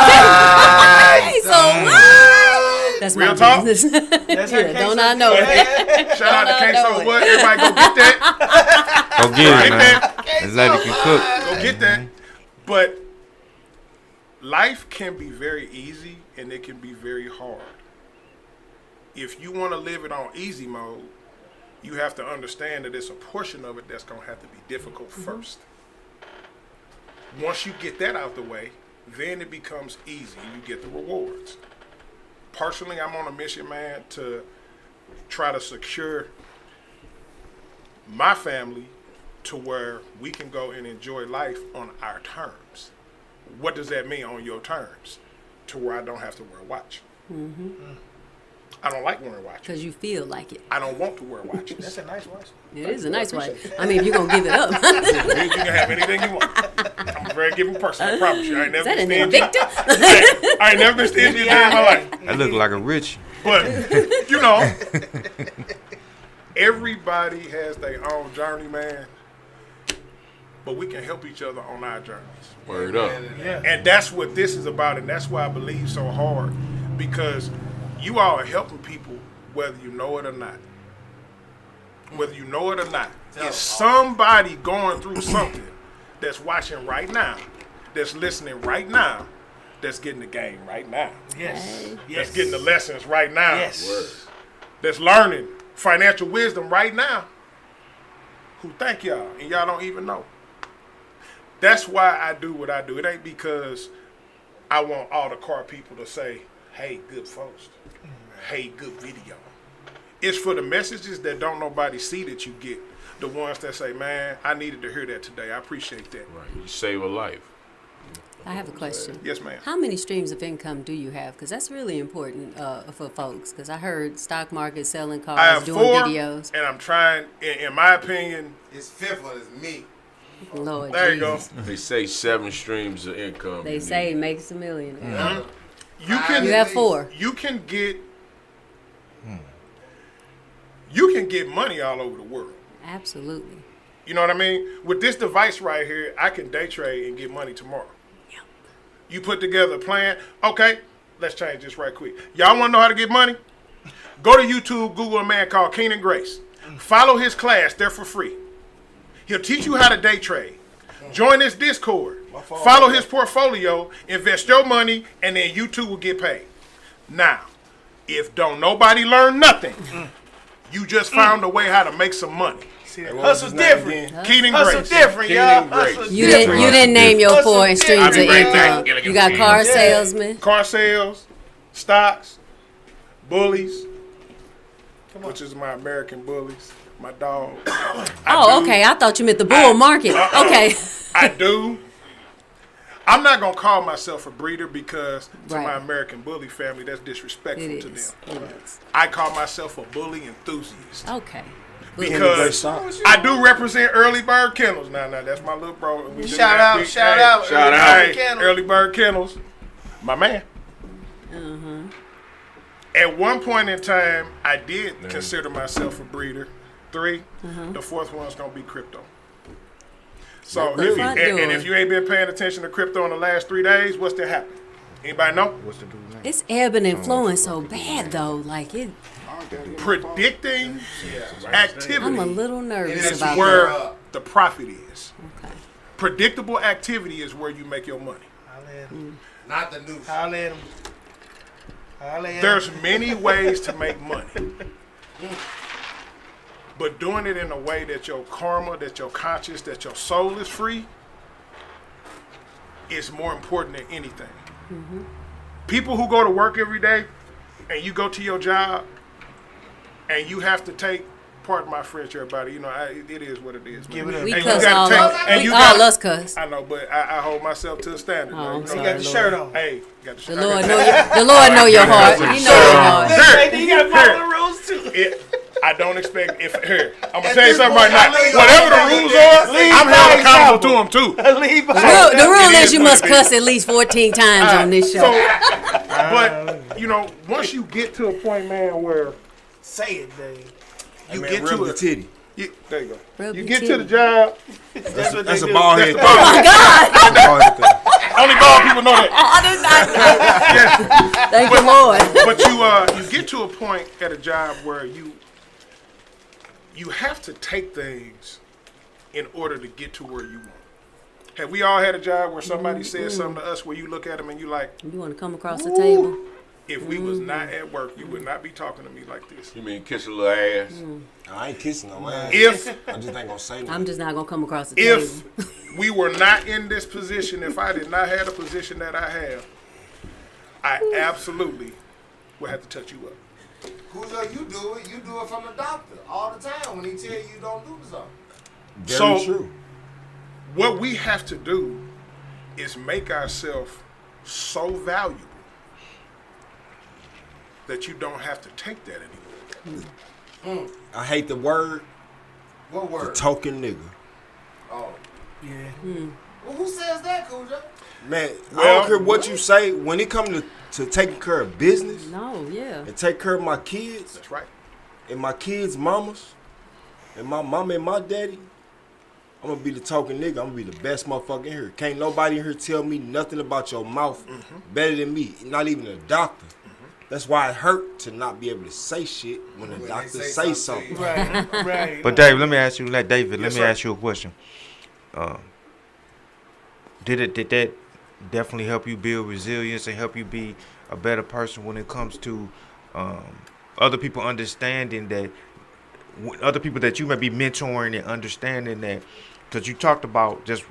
Queso, what? That's Real my talk? business. That's her Yeah, queso. don't I know it? Shout out to I know Queso it. What? Everybody go get that. Go get it, Get man. that. This lady can cook. Go get that. But life can be very easy and it can be very hard. If you want to live it on easy mode, you have to understand that it's a portion of it that's going to have to be difficult first. Once you get that out the way, then it becomes easy and you get the rewards. Personally, I'm on a mission, man, to try to secure my family to where we can go and enjoy life on our terms. What does that mean, on your terms? To where I don't have to wear a watch. I don't like wearing watches. Because you feel like it. I don't want to wear watches. That's a nice watch. It is a nice watch. I mean, if you're going to give it up. You can have anything you want. I'm a very giving person, I promise you. I ain't Is never that been an stingy. Invicta? I ain't never been stingy a day in my life. I look like a rich. But, you know, everybody has their own journey, man. But we can help each other on our journeys. Word up. And that's what this is about, and that's why I believe so hard, because you all are helping people whether you know it or not. Whether you know it or not. If somebody going through something that's watching right now, that's listening right now, that's getting the game right now, Yes. that's getting the lessons right now, Yes. that's learning financial wisdom right now, who thank y'all, and y'all don't even know. That's why I do what I do. It ain't because I want all the car people to say, hey, good post. Hey, good video. It's for the messages that don't nobody see that you get. The ones that say, man, I needed to hear that today. I appreciate that. Right. You save a life. I have a question. Yes, ma'am. How many streams of income do you have? Because that's really important for folks. Because I heard stock market, selling I cars, have doing 4, videos. and I'm trying, in my opinion, His fifth one is me. Lord There you go. Jesus. They say 7 streams of income. They you say need. it makes a millionaire. You can You have 4. You can get money all over the world. Absolutely. You know what I mean? With this device right here, I can day trade and get money tomorrow. Yep. You put together a plan. Okay, let's change this right quick. Y'all want to know how to get money? Go to YouTube, Google a man called Keenan Grace. Follow his class. They're for free. He'll teach you how to day trade. Join his Discord. Follow his portfolio. Invest your money, and then you too will get paid. Now, if don't nobody learn nothing, you just found a way how to make some money. Hustle's different. Keenan Hustle Grace. different, y'all. Hustle You different. didn't name your Hustle 4 streams of different. income. You got car salesman. Car sales, stocks, bullies, which is my American bullies, my dog. Oh, okay. I thought you meant the bull market. Okay. I do. I'm not going to call myself a breeder because to Right. my American bully family, that's disrespectful It to is. them. It is. I call myself a bully enthusiast Okay. because I do represent Early Bird Kennels. Now, that's my little bro. We do Shout that. out, shout out. Shout Early out. Bird Hey, Kennel. Early Bird Kennels, my man. At one point in time, I did consider myself a breeder. 3, the 4th one's gonna be crypto. So, if you, and if you ain't been paying attention to crypto in the last 3 days, what's that happen? Anybody know? What's the dude's name? It's ebbing and flowing so bad though. Like it. Predicting I'm a activity little nervous is about where that. the profit is. Okay. Predictable activity is where you make your money. Not the new. Holla at him. Holla at him. There's many ways to make money. But doing it in a way that your karma, that your conscience, that your soul is free is more important than anything. People who go to work every day and you go to your job and you have to take, pardon my French, everybody, you know, it is what it is. Give it up. We And you cuss gotta all take- us. and We you all gotta- us cuss. I know, but I hold myself to a standard. Oh, man. I'm You know, sorry. You got the shirt on. Hey, got the The shirt. Lord know the Lord know your heart. He know your heart. Hey, you got to follow the rules too. I don't expect I'm gonna tell you something right now. Whatever the rules are, I'm by held accountable example. to them too. Leave by The rule It is is you what must it cuss at least 14 times on this show. But you know, once you get to a point, man, where Say it, Dave. you Man, get rub to the a titty. there you go. Rub You your get to titty. the job. That's what That's they a do. bald That's head. the ball. Oh my God! Only bald people know that. I did not know. Thank you, Lord. But you get to a point at a job where you have to take things in order to get to where you want. Have we all had a job where somebody says something to us where you look at them and you like, You want to come across the table? if we was not at work, you would not be talking to me like this. You mean kiss a little ass? I ain't kissing no ass. If I just ain't gonna say I'm nothing. just not gonna come across the table. if we were not in this position, if I did not have the position that I have, I absolutely would have to touch you up. Cujo, you do it. You do it from the doctor all the time when he tell you don't do something. Very So- true. What we have to do is make ourselves so valuable that you don't have to take that anymore. I hate the word, What the word? token nigga. Oh. Yeah. Well, who says that, Cujo? Man, I Well- don't care what you say. When it comes to taking care of business No, yeah. and take care of my kids That's right. and my kids' mamas and my mama and my daddy, I'm gonna be the token nigga. I'm gonna be the best motherfucker in here. Can't nobody in here tell me nothing about your mouth better than me. Not even a doctor. That's why it hurt to not be able to say shit when the When they doctor say say something. something. Right. Right. But Dave, let me ask you, David, Yes, let me sir. ask you a question. Did that definitely help you build resilience and help you be a better person when it comes to other people understanding that, other people that you may be mentoring and understanding that, because you talked about, just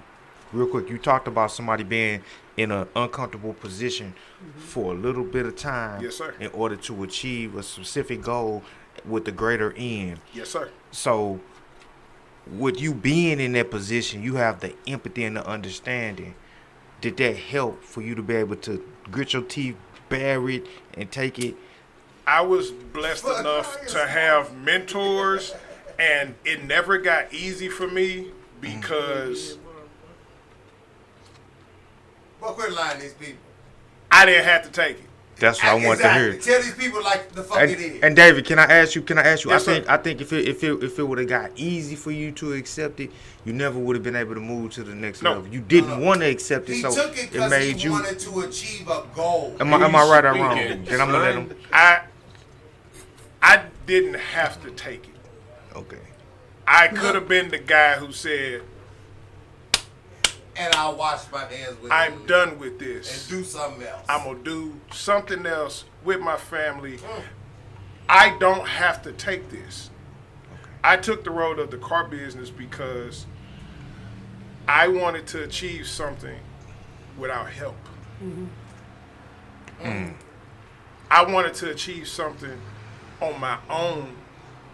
real quick, you talked about somebody being in an uncomfortable position for a little bit of time Yes, sir. in order to achieve a specific goal with the greater end. Yes, sir. So, with you being in that position, you have the empathy and the understanding. Did that help for you to be able to grit your teeth, bear it, and take it? I was blessed enough to have mentors, and it never got easy for me because Don't quit lying to these people. I didn't have to take it. That's what I want to hear. Tell these people like the fuck it is. And David, can I ask you? Yes, I think if it would have got easy for you to accept it, you never would have been able to move to the next level. You didn't want to accept it, He so took it it made he you. wanted to achieve a goal. Am I right or wrong? Speaking, Then I'm gonna let him. I didn't have to take it. Okay. I could have been the guy who said, And I'll wash my hands with I'm it done with this. and do something else. I'm going to do something else with my family. I don't have to take this. I took the road of the car business because I wanted to achieve something without help. I wanted to achieve something on my own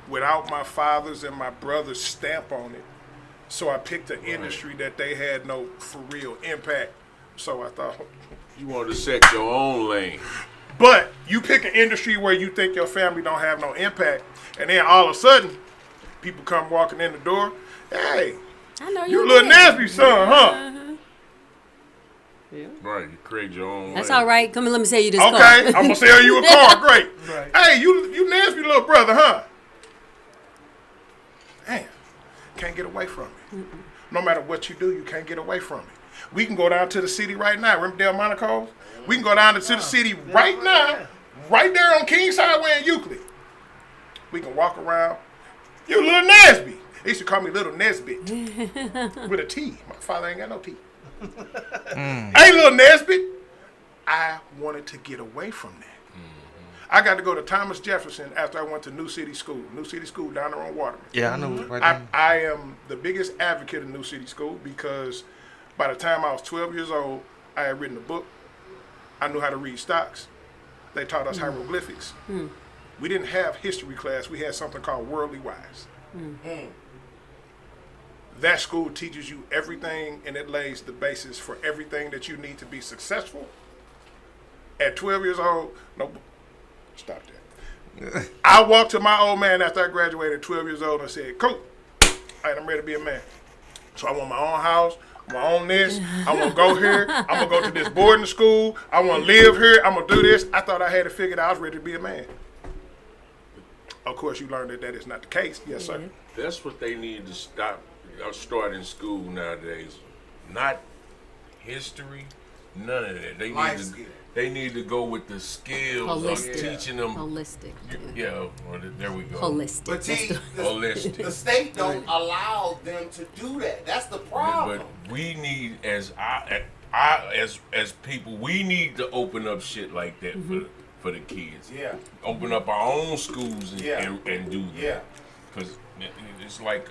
without my father's and my brother's stamp on it. So I picked an industry that they had no for real impact. So I thought, You want to set your own lane. but you pick an industry where you think your family don't have no impact, and then all of a sudden, people come walking in the door. Hey, I know you you little Nasby son, huh? Right, you create your own That's lane. all right. Come and let me sell you this Okay, car. I'm gonna sell you a car. Great. Right. Hey, you Nasby little brother, huh? Damn, can't get away from it. No matter what you do, you can't get away from it. We can go down to the city right now. Remember Del Monaco's? We can go down to the city right now, right there on Kings Highway in Euclid. We can walk around. You little Nasby. They used to call me Little Nesbit with a T. My father ain't got no T. Hey, Little Nesbit. I wanted to get away from that. I got to go to Thomas Jefferson after I went to New City School. New City School down there on Waterman. Yeah, I know. Right there. I am the biggest advocate of New City School because by the time I was 12 years old, I had written a book. I knew how to read stocks. They taught us hieroglyphics. We didn't have history class. We had something called Worldly Wise. That school teaches you everything, and it lays the basis for everything that you need to be successful. At 12 years old, no, stop that. I walked to my old man after I graduated at 12 years old and said, Coach, all right, I'm ready to be a man. So I want my own house, my own this. I want to go here. I'm going to go to this boarding school. I want to live here. I'm going to do this. I thought I had it figured out. I was ready to be a man. Of course, you learned that that is not the case. Yes, sir. That's what they need to start in school nowadays. Not history, none of that. They need to go with the skills Holistic. of teaching them. Holistic. Yeah, well, there we go. Holistic. But see, Holistic. the state don't allow them to do that. That's the problem. But we need, as people, we need to open up shit like that for the kids. Yeah. Open up our own schools and do that. Yeah. Because it's like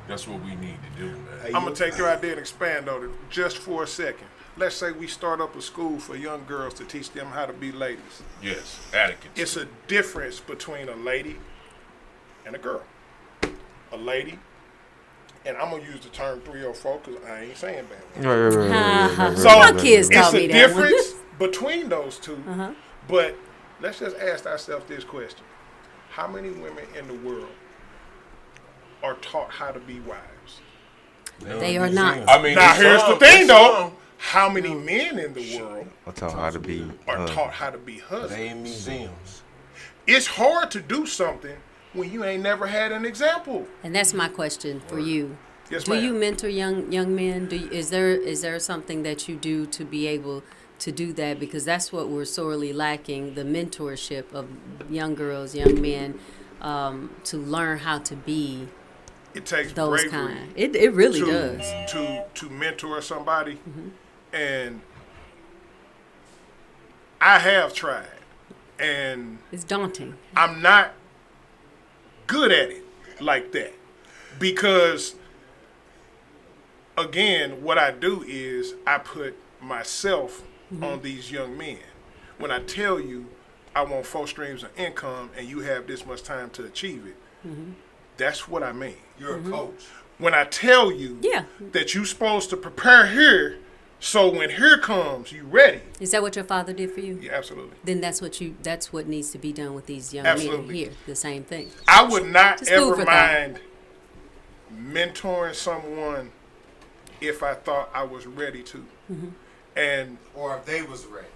that's what we need to do, man. I'm going to take your idea and expand on it just for a second. Let's say we start up a school for young girls to teach them how to be ladies. Yes, etiquette. It's a difference between a lady and a girl. A lady, and I'm going to use the term 304 because I ain't saying bad. So my kids It's taught a me that difference between those two. But let's just ask ourselves this question. How many women in the world are taught how to be wives? They are not. I mean, Now, it's here's the some- thing, it's though. some. How many men in the world I taught how to be. are taught how to be husbands? They in museums. It's hard to do something when you ain't never had an example. And that's my question for you. Yes, Do ma'am. you mentor young men? Is there something that you do to be able to do that? Because that's what we're sorely lacking, the mentorship of young girls, young men, to learn how to be It takes those bravery kind. It really does. to mentor somebody, and I have tried, and It's daunting. I'm not good at it like that because, again, what I do is I put myself on these young men. When I tell you I want 4 streams of income and you have this much time to achieve it, that's what I mean. You're a coach. When I tell you Yeah. that you're supposed to prepare here, so when here comes, you ready. Is that what your father did for you? Yeah, absolutely. Then that's what needs to be done with these young Absolutely. men here. The same thing. I would not Just food ever for thought. mind mentoring someone if I thought I was ready to. And Or if they was ready.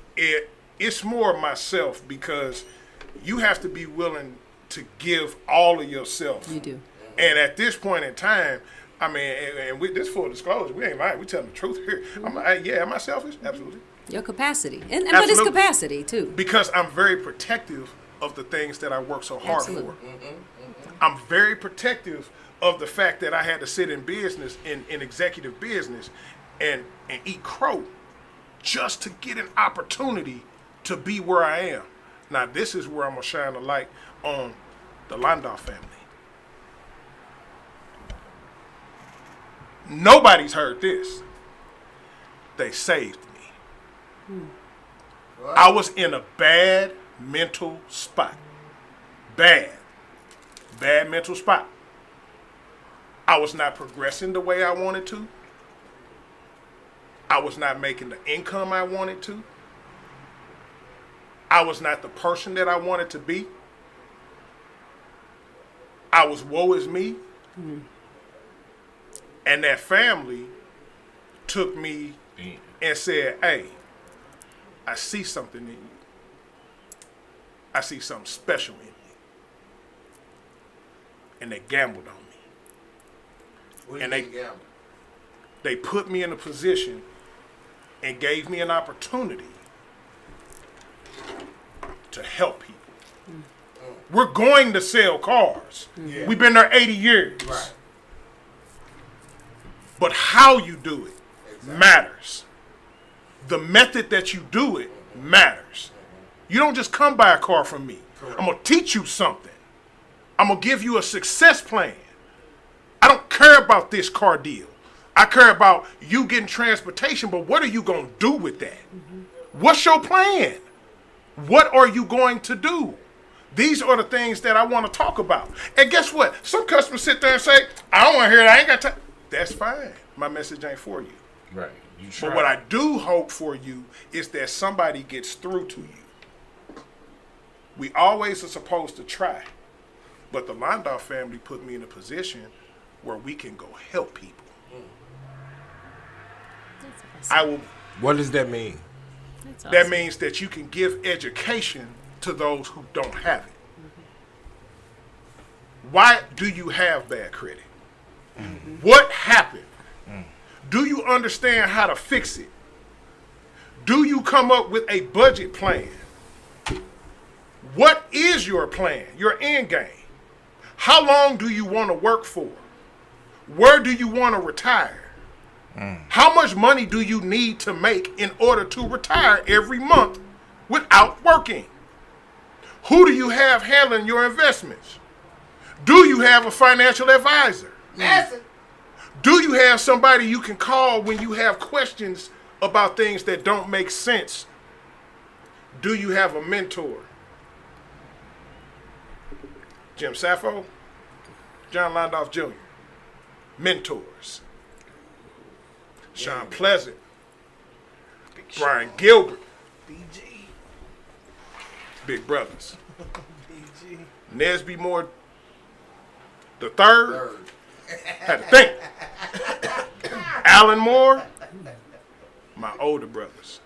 it's more myself, because you have to be willing to give all of yourself. You do. And at this point in time, I mean, and with this full disclosure, we ain't lying. We telling the truth here. Am I selfish? Absolutely. Your capacity, and but it's capacity too. Because I'm very protective of the things that I work so hard Absolutely. for. I'm very protective of the fact that I had to sit in business, in executive business, and eat crow just to get an opportunity to be where I am. Now, this is where I'm gonna shine a light on the Landau family. Nobody's heard this. They saved me. I was in a bad mental spot. Bad mental spot. I was not progressing the way I wanted to. I was not making the income I wanted to. I was not the person that I wanted to be. I was woe is me. And that family took me and said, hey, I see something in you. I see something special in you. And they gambled on me. What do you mean gamble? They put me in a position and gave me an opportunity to help people. We're going to sell cars. Yeah. We've been there 80 years. Right. But how you do it matters. The method that you do it matters. You don't just come buy a car from me. Correct. I'm going to teach you something. I'm going to give you a success plan. I don't care about this car deal. I care about you getting transportation, but what are you going to do with that? What's your plan? What are you going to do? These are the things that I want to talk about. And guess what? Some customers sit there and say, I don't want to hear it. I ain't got time. That's fine. My message ain't for you. Right. You But what I do hope for you is that somebody gets through to you. We always are supposed to try. But the Landau family put me in a position where we can go help people. I will. What does that mean? That's That means that you can give education to those who don't have it. Why do you have bad credit? What happened? Do you understand how to fix it? Do you come up with a budget plan? What is your plan, your end game? How long do you want to work for? Where do you want to retire? How much money do you need to make in order to retire every month without working? Who do you have handling your investments? Do you have a financial advisor? Do you have somebody you can call when you have questions about things that don't make sense? Do you have a mentor? Jim Sappho, John Landau Jr., mentors. Sean Pleasant, Brian Gilbert, BG. Big Brothers. BG. Nesby Moore the third. Had to think. Alan Moore, my older brothers.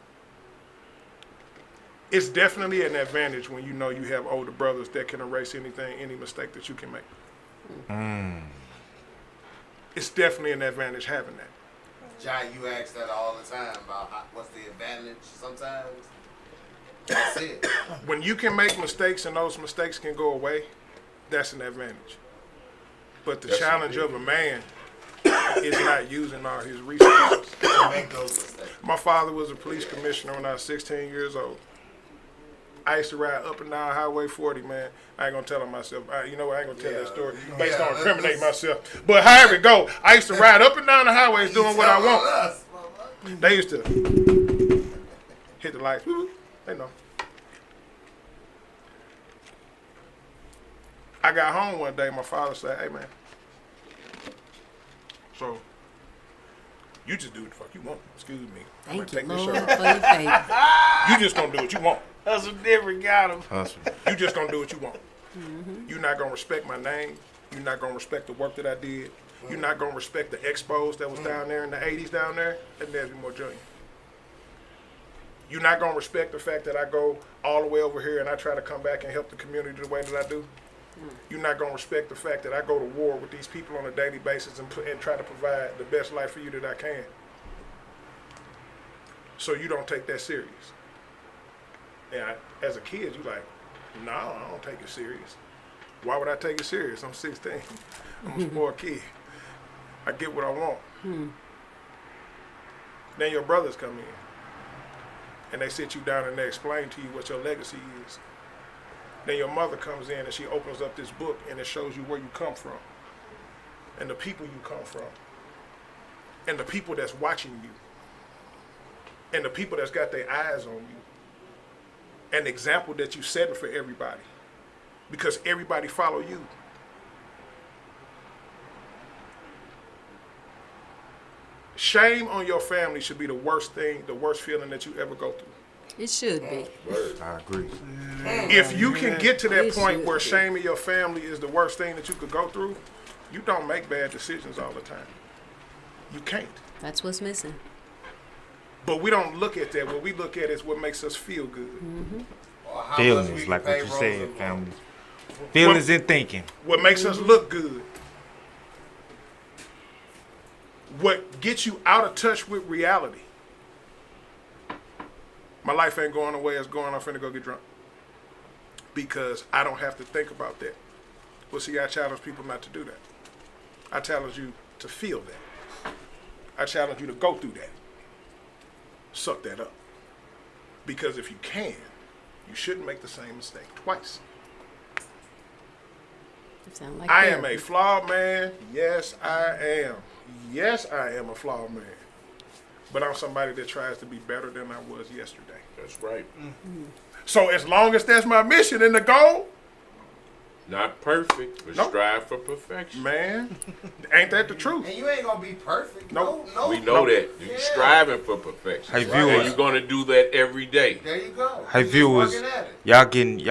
It's definitely an advantage when you know you have older brothers that can erase anything, any mistake that you can make. It's definitely an advantage having that. John, you ask that all the time about what's the advantage sometimes. That's it. When you can make mistakes and those mistakes can go away, that's an advantage. But the challenge of a man is not using all his resources. Make those mistakes. My father was a police commissioner when I was 16 years old. I used to ride up and down Highway 40, man. I ain't gonna tell him myself. You know what? I ain't gonna tell that story based on incriminating myself. But however it go, I used to ride up and down the highways doing what I want. They used to hit the lights. They know. I got home one day. My father said, "Hey, man. So you just do what the fuck you want. Excuse me. I'm gonna Thank you, take this Lord, shirt for off. your favor. You just gonna do what you want. Hustle different, got him. Hustle. You just gonna do what you want. You're not gonna respect my name. You're not gonna respect the work that I did. You're not gonna respect the expos that was down there in the 80s down there at Nesbitt Jr. You're not gonna respect the fact that I go all the way over here and I try to come back and help the community the way that I do. You're not gonna respect the fact that I go to war with these people on a daily basis and try to provide the best life for you that I can. So you don't take that serious. And as a kid, you're like, no, I don't take it serious. Why would I take it serious? I'm 16. I'm a spoiled kid. I get what I want. Then your brothers come in. And they sit you down and they explain to you what your legacy is. Then your mother comes in and she opens up this book and it shows you where you come from. And the people you come from. And the people that's watching you. And the people that's got their eyes on you. An example that you set for everybody. Because everybody follow you. Shame on your family should be the worst thing, the worst feeling that you ever go through. It should be. I agree. If you can get to that point where shame in your family is the worst thing that you could go through, you don't make bad decisions all the time. You can't. That's what's missing. But we don't look at that. What we look at is what makes us feel good. Feelings, like what you said, family. Feelings and thinking. What makes us look good. What gets you out of touch with reality. My life ain't going the way it's going. I'm finna go get drunk. Because I don't have to think about that. Well, see, I challenge people not to do that. I challenge you to feel that. I challenge you to go through that. Suck that up. Because if you can, you shouldn't make the same mistake twice. Sound like I am a flawed man. Yes, I am. Yes, I am a flawed man. But I'm somebody that tries to be better than I was yesterday. That's right. So as long as that's my mission and the goal, Not perfect, but Nope. strive for perfection. man, ain't that the truth? And you ain't gonna be perfect. Nope. No. We know that. You're striving for perfection. Hey, And viewers. you're going to do that every day. There you go. Hey You just viewers, working at it. y'all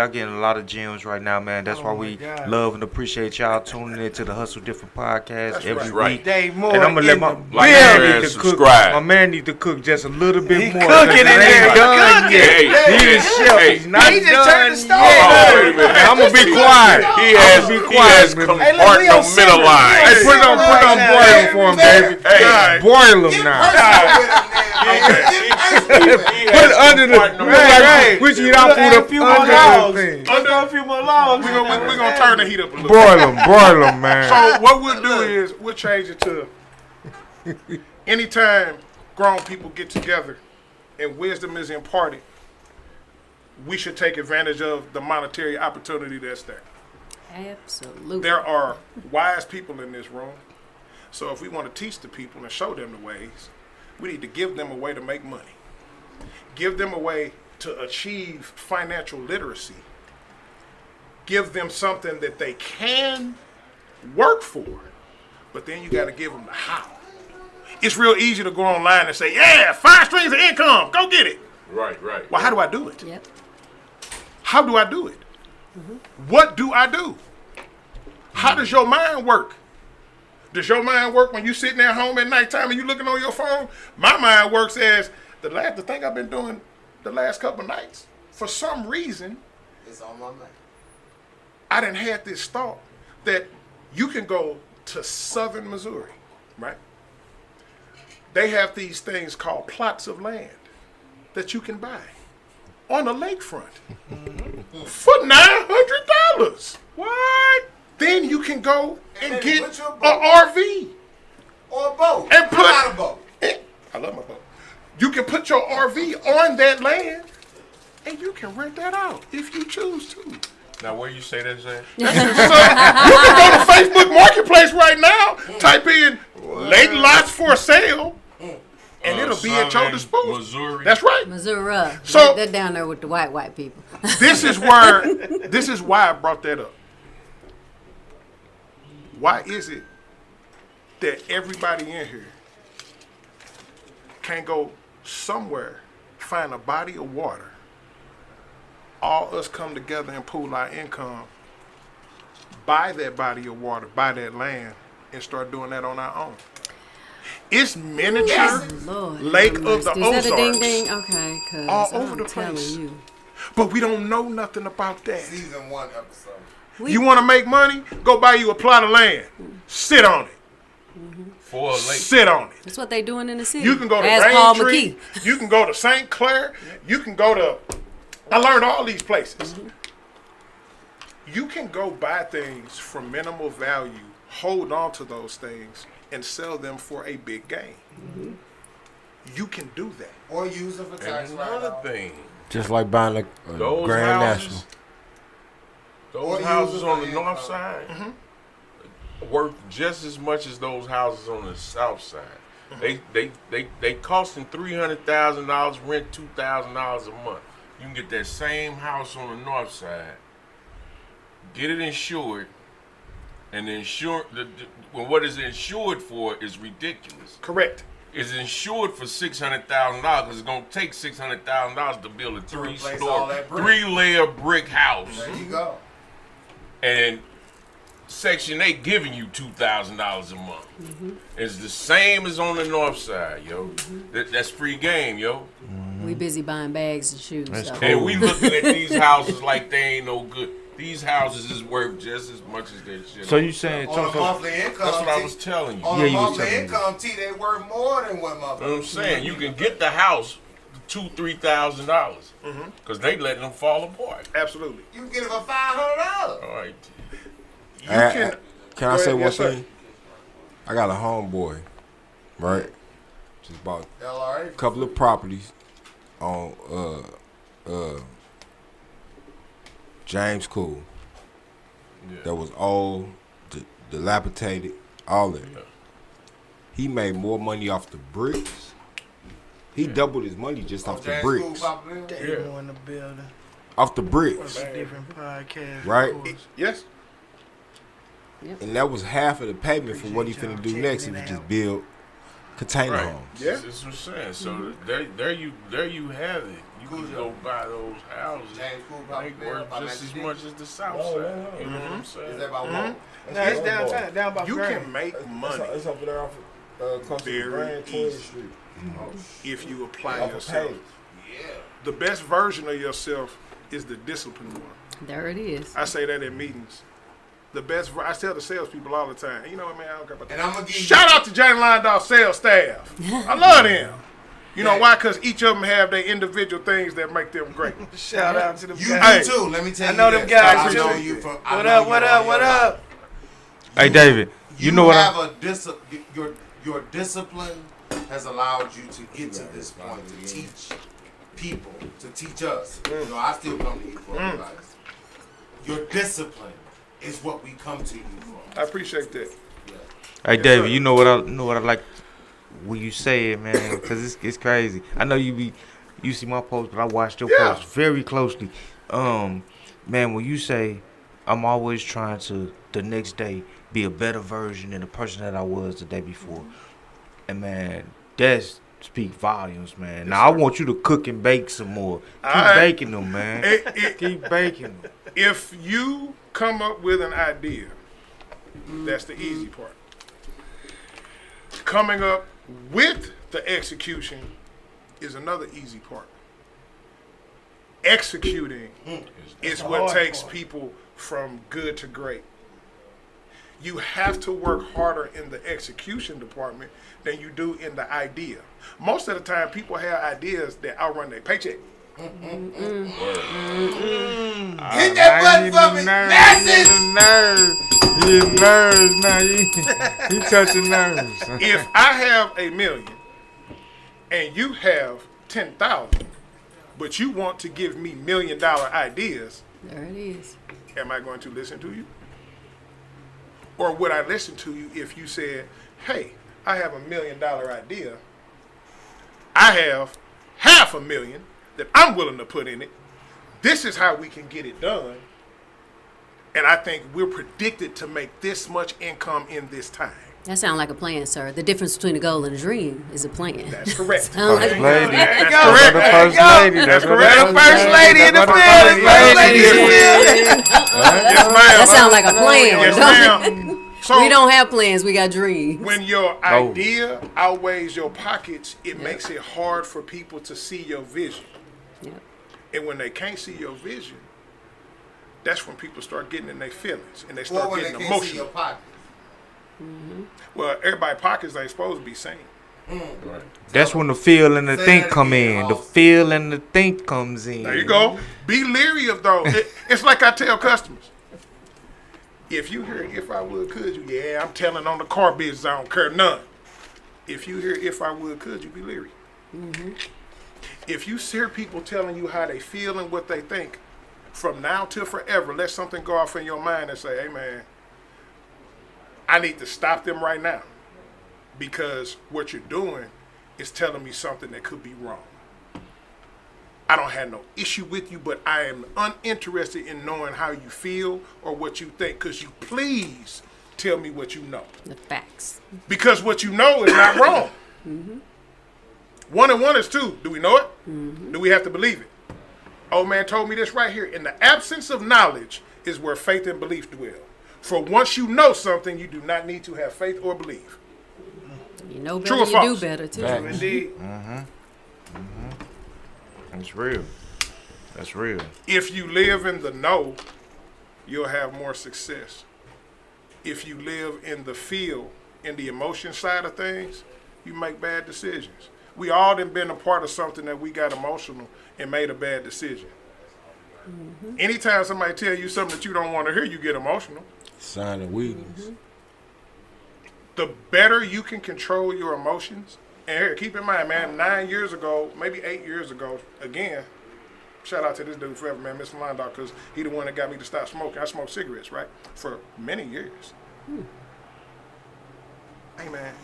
getting a lot of gems right now, man. That's why my we God. love and appreciate y'all tuning in to the Hustle Different podcast That's every right. week. Dave Moore And I'm gonna let my Like, man share, need and to cook. subscribe. My man need to cook just a little bit He more. cooking 'cause in it ain't there. done Cooking. yet. Hey, He the chef. hey. He's not He just done turned the stove yet. on. Wait a minute. I'm gonna be quiet. He has, be he quiet, has man. Hey, look, we on simmer. compartmentalized. Hey, put it on boil for him, baby. Hey. Boil him now. Put it under the Hey, which eat our food up few more under logs. the thing. Let's go a few more logs. We're gonna turn the heat up a little. Broil him, man. So what we'll do is we'll change it to anytime grown people get together and wisdom is imparted, we should take advantage of the monetary opportunity that's there. Absolutely. There are wise people in this room. So if we want to teach the people and show them the ways, we need to give them a way to make money. Give them a way to achieve financial literacy. Give them something that they can work for. But then you got to give them the how. It's real easy to go online and say, yeah, 5 streams of income, go get it. Right, right. Well, how do I do it? Yep. How do I do it? What do I do? How does your mind work? Does your mind work when you sitting at home at nighttime and you looking on your phone? My mind works as the thing I've been doing the last couple of nights. For some reason, It's on my mind. I done had this thought that you can go to southern Missouri, right? They have these things called plots of land that you can buy on the lakefront for $900. What? Then you can go and then get put your an boat. RV. Or a boat. And put- Not a boat. I love my boat. You can put your RV on that land and you can rent that out if you choose to. Now, where you say that's at? So, you can go to Facebook Marketplace right now, type in lake lots for sale, and it'll be at your Southern disposal. Missouri. That's right. Missouri. So- They're down there with the white people. This is why I brought that up. Why is it that everybody in here can't go somewhere, find a body of water, all us come together and pool our income, buy that body of water, buy that land, and start doing that on our own. It's miniature Lord, Lake have of the mercy. Is that a ding Ozarks. ding? Okay, cause All I'm over the telling place. you. But we don't know nothing about that. Season 1 episode. You want to make money? Go buy you a plot of land. Sit on it. For a lake. Sit on it. That's what they doing in the city. You can go to Ask Paul Raintree. McKee. You can go to St. Clair. You can go to. I learned all these places. You can go buy things for minimal value, hold on to those things, and sell them for a big gain. You can do that. Or use it for tax And another write-off. thing, Just like buying a those Grand houses, National. those Or houses use it on for the north income. side worth just as much as those houses on the south side. They costing $300,000, rent $2,000 a month. You can get that same house on the north side, get it insured, and what is insured for is ridiculous. Correct. It's insured for $600,000 because it's gonna take $600,000 to build a replace all that brick. 3-layer brick house. There you go. And Section 8 giving you $2,000 a month. It's the same as on the north side, yo. That's free game, yo. We busy buying bags and shoes. That's so. cool. And we looking at these houses like they ain't no good. These houses is worth just as much as that shit. So you saying On a monthly income, That's what I T, was telling you. on Yeah, a you was monthly telling me. income, T, they worth more than what You know what motherfucker. I'm saying? You can get the house $2,000-$3,000 because they letting them fall apart. Absolutely. You can get it for $500. All right. You Can can. I Go say ahead. one Yes, sir. thing? I got a homeboy, right? Just bought LRA. a couple of properties on James Cool Yeah. that was old, dilapidated, all that. Yeah. He made more money off the bricks. He doubled his money just off the James School bricks. Popular. They Yeah. go in the building. Off the It's bricks, a different podcast. right? of course. Yes. And that was half of the payment for what he Appreciate finna y'all do checking next it if he out. just build container Right. homes. Yeah. That's what I'm saying. So there you have it. You can go buy those houses. James School They Popular. worth just as much as the south No, side. no, no. You know what I'm Is saying? that about one? No, it's downtown, down by You Grand. can make money It's over there off close to Very Grand 20th easy. Street. if you apply Off of yourself. Page. The best version of yourself is the disciplined one. There it is. I say that in meetings. The best. I tell the salespeople all the time. You know what, man? I don't care about that. And I'm gonna give Shout out to Johnny Lyndall sales staff. I love them. You know why? Because each of them have their individual things that make them great. Shout out to them you guys. do too. Let me tell I you. know them this. guys I know too. you from. What up, what up, what up? Hey, David, you know what have I... your discipline has allowed you to get to this point to teach people, to teach us. You know, I still come to you for advice. Your discipline is what we come to you for. I appreciate that. Hey, Yes, David, sir. you know what I like when you say it, man, because it's crazy. I know you see my post, but I watched your Yeah. post very closely. Man, when you say I'm always trying to the next day be a better version than the person that I was the day before, and man, that's speak volumes, man. Now I want you to cook and bake some more. Keep Alright. baking them, man. It- Keep baking them. if you come up with an idea, that's the easy part. Coming up with the execution is another easy part. Executing is the what hard takes part. people from good to great. You have to work harder in the execution department than you do in the idea. Most of the time, people have ideas that outrun their paycheck. Hit that button for me, masses! He nerves now. He touching nerves. If I have $1 million and you have 10,000, but you want to give me $1 million ideas, There it is. am I going to listen to you? Or would I listen to you if you said, hey, I have $1 million idea. I have $500,000 that I'm willing to put in it. This is how we can get it done. And I think we're predicted to make this much income in this time. That sounds like a plan, sir. The difference between a goal and a dream is a plan. That's correct. Sound like a Lady. That's go. correct. The first lady. That's what correct. the First lady in the That's building. what First lady in the building. Yes, ma'am. That sounds like a plan. Yes, don't it? ma'am. So we don't have plans. We got dreams. when your idea outweighs your pockets, it makes it hard for people to see your vision. Yep. And when they can't see your vision, that's when people start getting in their feelings and they start Well, when they getting can't see emotional. your pockets. Well, everybody's pockets ain't supposed to be seen. That's when the feel and the Say think that come again, in. The Hoss. feel and the think comes in. There you go. Be leery of those. It's like I tell customers. If you hear "if I would, could you," yeah, I'm telling on the car business, I don't care none. If you hear "if I would, could you," be leery. If you hear people telling you how they feel and what they think, from now till forever, let something go off in your mind and say, "Hey, man, I need to stop them right now, because what you're doing is telling me something that could be wrong. I don't have no issue with you, but I am uninterested in knowing how you feel or what you think. Because you please tell me what you know. The facts. Because what you know is not wrong. 1 and 1 is 2. Do we know it? Do we have to believe it? Old man told me this right here. In the absence of knowledge is where faith and belief dwell. For once you know something, you do not need to have faith or believe. You know better, True or you false? do better, too. True indeed. That's real. That's real. If you live in the know, you'll have more success. If you live in the feel, in the emotion side of things, you make bad decisions. We all done been a part of something that we got emotional and made a bad decision. Anytime somebody tell you something that you don't want to hear, you get emotional. Sign of weakness. The better you can control your emotions, and here, keep in mind, man, 9 years ago, maybe 8 years ago, again, shout out to this dude forever, man, Mr. London, because he the one that got me to stop smoking. I smoked cigarettes, right, for many years. Hey, man,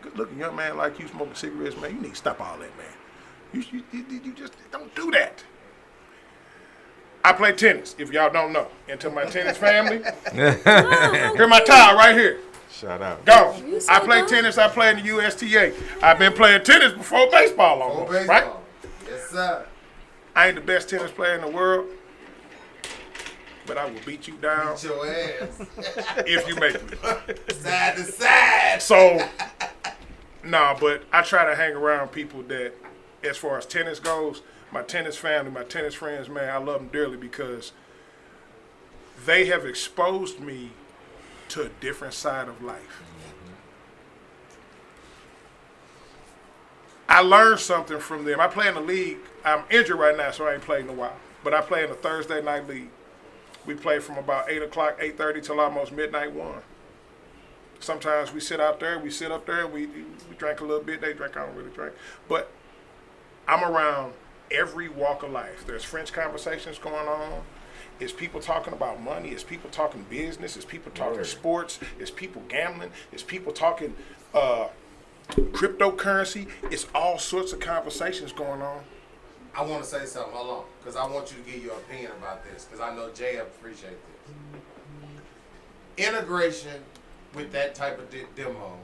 good looking young man like you smoking cigarettes, man, you need to stop all that, man. You just don't do that. I play tennis, if y'all don't know. And to my tennis family, here's my towel right here. Shout out. Go. You so I play dumb. tennis. I play in the USTA. I've been playing tennis before baseball almost, right? Yes, sir. I ain't the best tennis player in the world, but I will beat you down Beat your ass. if you make me. Side to side. So, nah, but I try to hang around people that, as far as tennis goes, my tennis family, my tennis friends, man, I love them dearly because they have exposed me to a different side of life. I learned something from them. I play in the league. I'm injured right now, so I ain't played in a while. But I play in the Thursday night league. We play from about 8 o'clock, 8:30 till almost midnight 1. Sometimes we sit up there, we drink a little bit. They drink, I don't really drink. But I'm around every walk of life. There's French conversations going on. It's people talking about money. It's people talking business. It's people talking sports. It's people gambling. It's people talking cryptocurrency. It's all sorts of conversations going on. I want to say something. Hold on. Because I want you to give your opinion about this. Because I know Jay appreciates this. Integration with that type of demo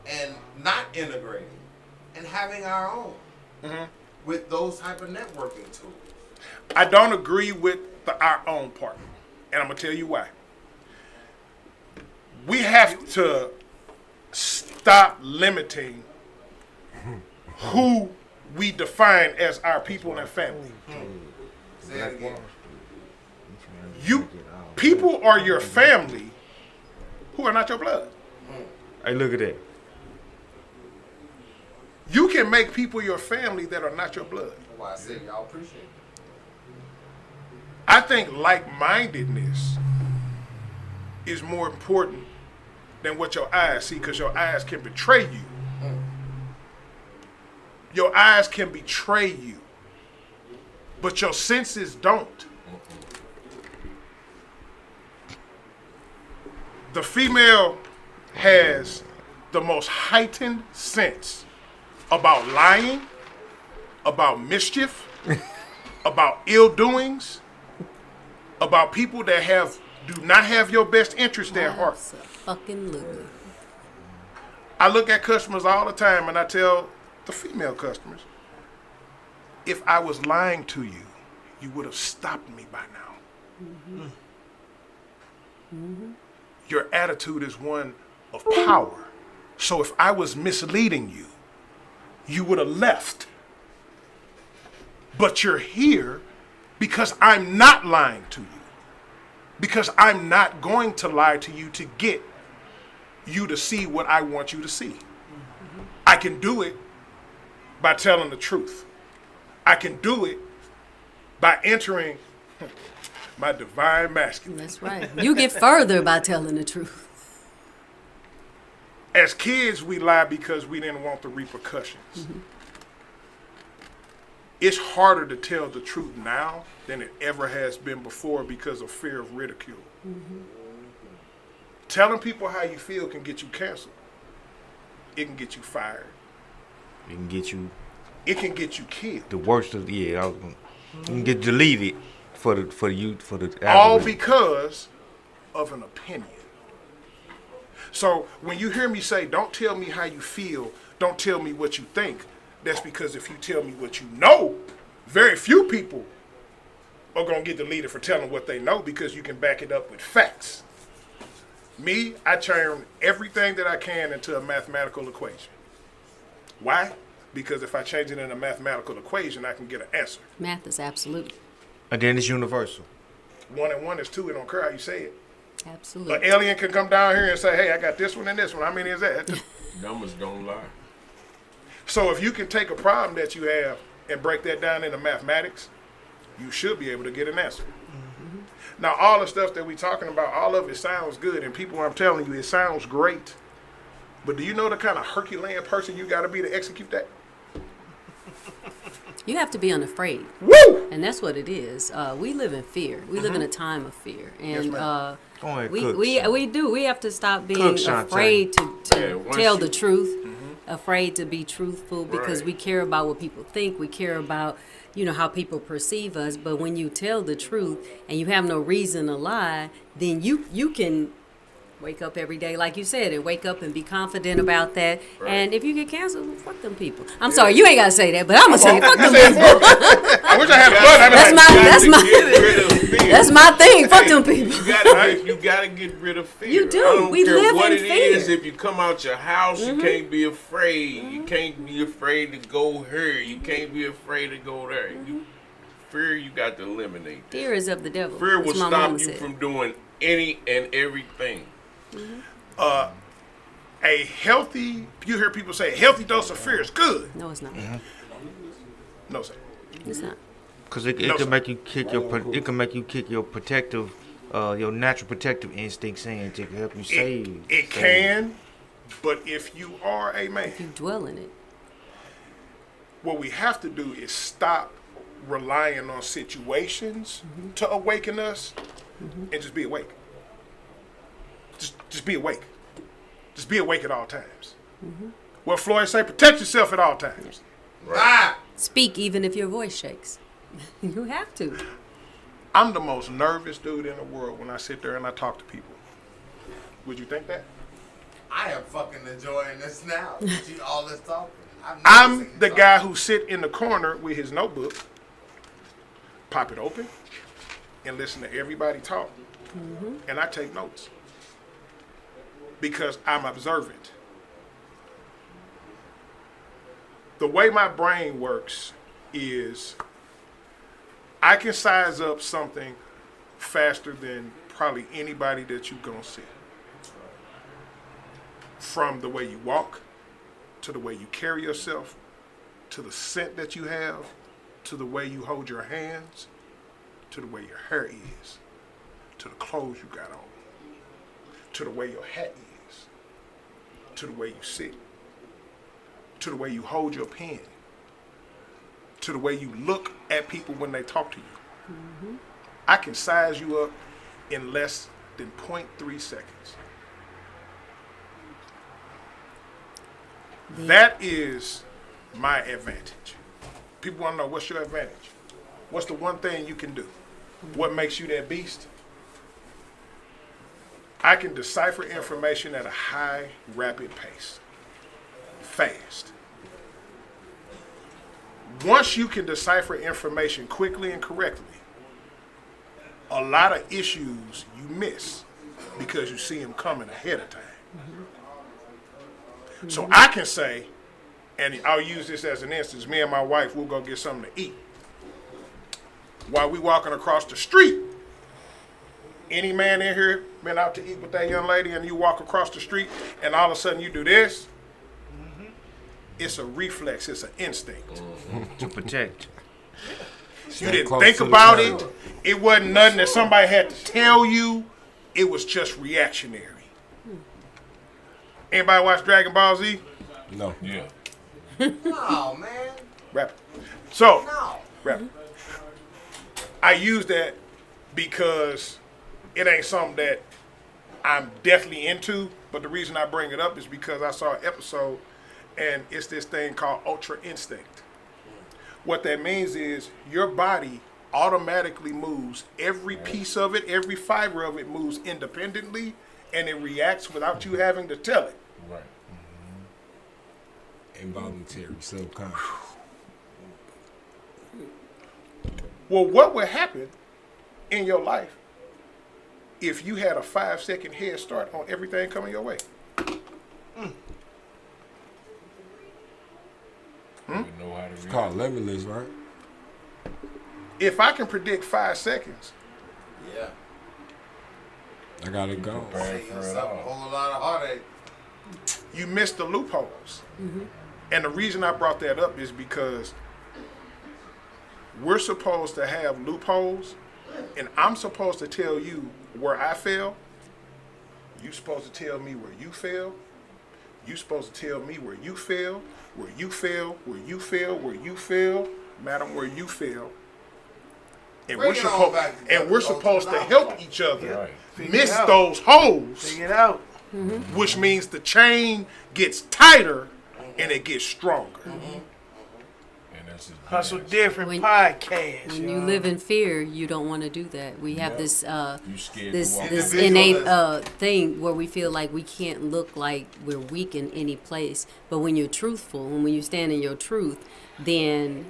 and not integrating and having our own with those type of networking tools. I don't agree with the our own part. And I'm going to tell you why. We have to stop limiting who we define as our people and family. Say it again. People are your family who are not your blood. Hey, look at that. You can make people your family that are not your blood. That's why I said y'all appreciate it. I think like-mindedness is more important than what your eyes see, because your eyes can betray you. Your eyes can betray you, but your senses don't. The female has the most heightened sense about lying, about mischief, about ill doings, about people that do not have your best interest at heart. Fucking I look at customers all the time and I tell the female customers, if I was lying to you, you would have stopped me by now. your attitude is one of power. So if I was misleading you, you would have left. But you're here because I'm not lying to you. Because I'm not going to lie to you to get you to see what I want you to see. I can do it by telling the truth. I can do it by entering my divine masculine. That's right. You get further by telling the truth. As kids, we lie because we didn't want the repercussions. Mm-hmm. It's harder to tell the truth now than it ever has been before because of fear of ridicule. Mm-hmm. Telling people how you feel can get you canceled. It can get you fired. It can get you. It can get you killed. The worst of you can get deleted for the youth. All because of an opinion. So when you hear me say, "Don't tell me how you feel. Don't tell me what you think," that's because if you tell me what you know, very few people are gonna get deleted for telling what they know because you can back it up with facts. Me, I turn everything that I can into a mathematical equation. Why? Because if I change it in a mathematical equation, I can get an answer. Math is absolute. And then it's universal. 1 and 1 is 2. It don't care how you say it. Absolutely. An alien can come down here and say, "Hey, I got this one and this one. How many is that?" Numbers don't lie. So if you can take a problem that you have and break that down into mathematics, you should be able to get an answer. Mm-hmm. Now, all the stuff that we're talking about, all of it sounds good, and people, I'm telling you, it sounds great. But do you know the kind of Herculean person you got to be to execute that? You have to be unafraid. Woo! And that's what it is. We live in fear. We live in a time of fear. And we do. We have to stop being afraid to tell the truth, afraid to be truthful because we care about what people think. We care about, how people perceive us. But when you tell the truth and you have no reason to lie, then you can wake up every day, like you said, and wake up and be confident about that. Right. And if you get canceled, fuck them people. I'm sorry, you ain't gotta say that, but I'm gonna say fuck them people. I wish I had a button. That's my thing. Fuck them people. You gotta get rid of fear. You do. I don't we care live what in it fear. is. If you come out your house, you can't be afraid. You can't be afraid to go here. You can't be afraid to go there. Fear, you got to eliminate. Fear is of the devil. Fear will stop you from doing any and everything. A healthy, you hear people say, a healthy dose of fear is good. No, it's not. No, sir. It's not. Because it can make you kick your protective, your natural protective instincts in to help you save. It can, but if you are a man, if you dwell in it, what we have to do is stop relying on situations to awaken us and just be awake. Just be awake. Just be awake at all times. What Floyd say, protect yourself at all times. Right. Speak even if your voice shakes. You have to. I'm the most nervous dude in the world when I sit there and I talk to people. Would you think that? I am fucking enjoying this now. All this talking. I'm the guy who sit in the corner with his notebook, pop it open, and listen to everybody talk. And I take notes. Because I'm observant. The way my brain works is I can size up something faster than probably anybody that you're going to see. From the way you walk, to the way you carry yourself, to the scent that you have, to the way you hold your hands, to the way your hair is, to the clothes you got on, to the way your hat is, to the way you sit, to the way you hold your pen, to the way you look at people when they talk to you. I can size you up in less than 0.3 seconds. That is my advantage. People want to know, what's your advantage? What's the one thing you can do? What makes you that beast? I can decipher information at a high, rapid pace. Fast. Once you can decipher information quickly and correctly, a lot of issues you miss because you see him coming ahead of time. So I can say, and I'll use this as an instance, me and my wife, we'll go get something to eat. While we walking across the street, any man in here been out to eat with that young lady and you walk across the street and all of a sudden you do this? It's a reflex, it's an instinct. To protect. You didn't think about it. It wasn't nothing that somebody had to tell you. It was just reactionary. Anybody watch Dragon Ball Z? No. Yeah. Oh man. Rap. So, No. rap. I use that because it ain't something that I'm definitely into, but the reason I bring it up is because I saw an episode and it's this thing called Ultra Instinct. What that means is your body automatically moves. Every piece of it, every fiber of it moves independently, and it reacts without you having to tell it. Right. Involuntary, subconscious. Well, what would happen in your life if you had a 5-second head start on everything coming your way? You know how to It's read. called limitless, right? If I can predict 5 seconds, Yeah. I gotta go. Prepare Save for it yourself a all. whole lot of heartache. you miss the loopholes. And the reason I brought that up is because we're supposed to have loopholes, and I'm supposed to tell you where I fail. You're supposed to tell me where you fail. You're supposed to tell me where you fail, where you fail, where you fail, where you fail, madam, where you fail. And Bring we're it on supposed back together. and we're Go supposed to to the help outflow. each other Right. miss it out. those holes, Figure it out. which means the chain gets tighter and it gets stronger. And that's his Hustle business. Different When- podcast. When you y'all. live in fear, you don't want to do that. We have this You scared this to walk this out. innate thing where we feel like we can't look like we're weak in any place. But when you're truthful and when you stand in your truth, then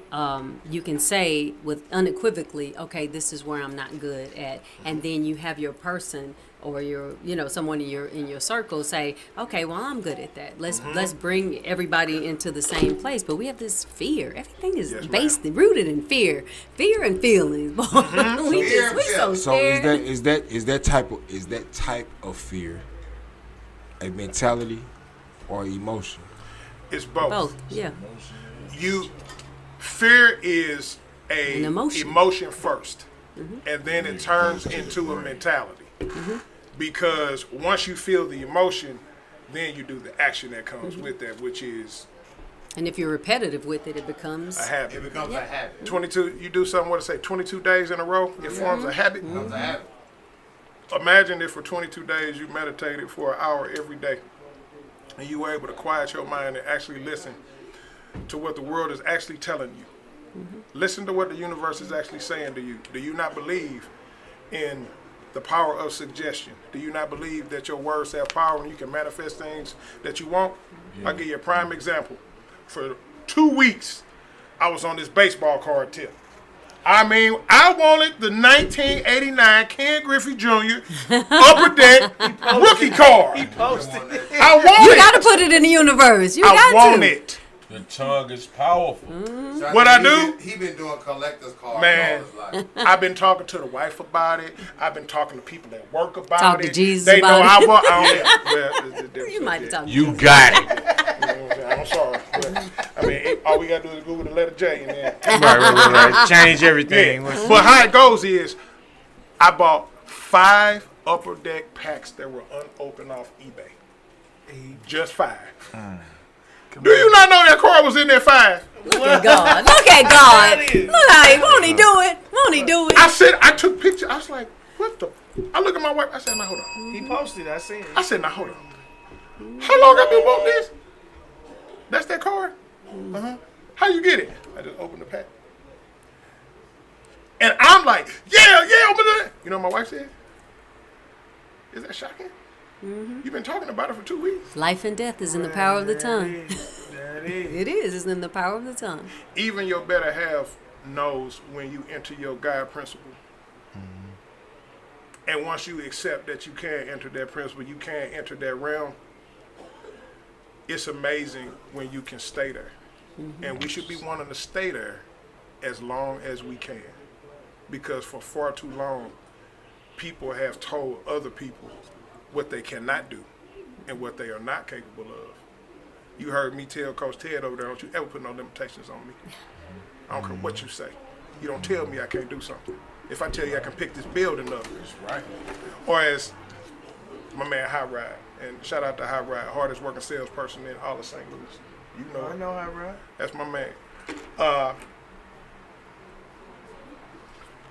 you can say with unequivocally, okay, this is where I'm not good at, and then you have your person or your someone in your circle say, okay, well, I'm good at that. Let's bring everybody into the same place. But we have this fear. Everything is Yes, based rooted in fear and feelings. we so So scared. is that type of fear a mentality or emotion? It's both. Both, yeah. Fear is An emotion. emotion first, and then it turns into a mentality. Because once you feel the emotion, then you do the action that comes with that, which is And if you're repetitive with it, it becomes a habit. It becomes a habit. 22. You do something. What to say? 22 days in a row, it forms a habit. It becomes a habit. Imagine if for 22 days you meditated for an hour every day, and you were able to quiet your mind and actually listen to what the world is actually telling you. Listen to what the universe is actually saying to you. Do you not believe in the power of suggestion? Do you not believe that your words have power and you can manifest things that you want? I'll give you a prime example. For 2 weeks, I was on this baseball card tip. I mean, I wanted the 1989 Ken Griffey Jr. Upper Deck rookie card. Posted. I want you it. got to put it in the universe. You I got want to. it. The tongue is powerful. Shanti, What I do? He been doing collector's cards Man. all his life. I've been talking to the wife about it. I've been talking to people at work about Talk it. to Jesus they know about it. I want. You might have talked. You got it. I'm sorry. But, I mean, all we got to do is Google the letter J and then. right. Change everything. Yeah. But how it goes is, I bought 5 Upper Deck packs that were unopened off eBay. Just 5. Do you not know that card was in there 5? Look at God. Look at God. Look how he won't he do it? Won't he do it? I said, I took pictures. I was like, what the? I look at my wife. I said, now hold on. He posted. I seen it. I said, now hold on. How long I been want this? That's that card? How you get it? I just opened the pack. And I'm like, yeah, open it. You know what my wife said? Is that shocking? You've been talking about it for 2 weeks. Life and death is in the power of the tongue. That is. It is. It's in the power of the tongue. Even your better half knows when you enter your God principle. And once you accept that you can enter that principle, you can enter that realm, it's amazing when you can stay there. And we should be wanting to stay there as long as we can. Because for far too long, people have told other people what they cannot do and what they are not capable of. You heard me tell Coach Ted over there, don't you ever put no limitations on me. I don't care what you say. You don't tell me I can't do something. If I tell you I can pick this building up, That's right. or as my man High Ride, and shout out to High Ride, hardest working salesperson in all of St. Louis. You know, I know how, bro. that's my man.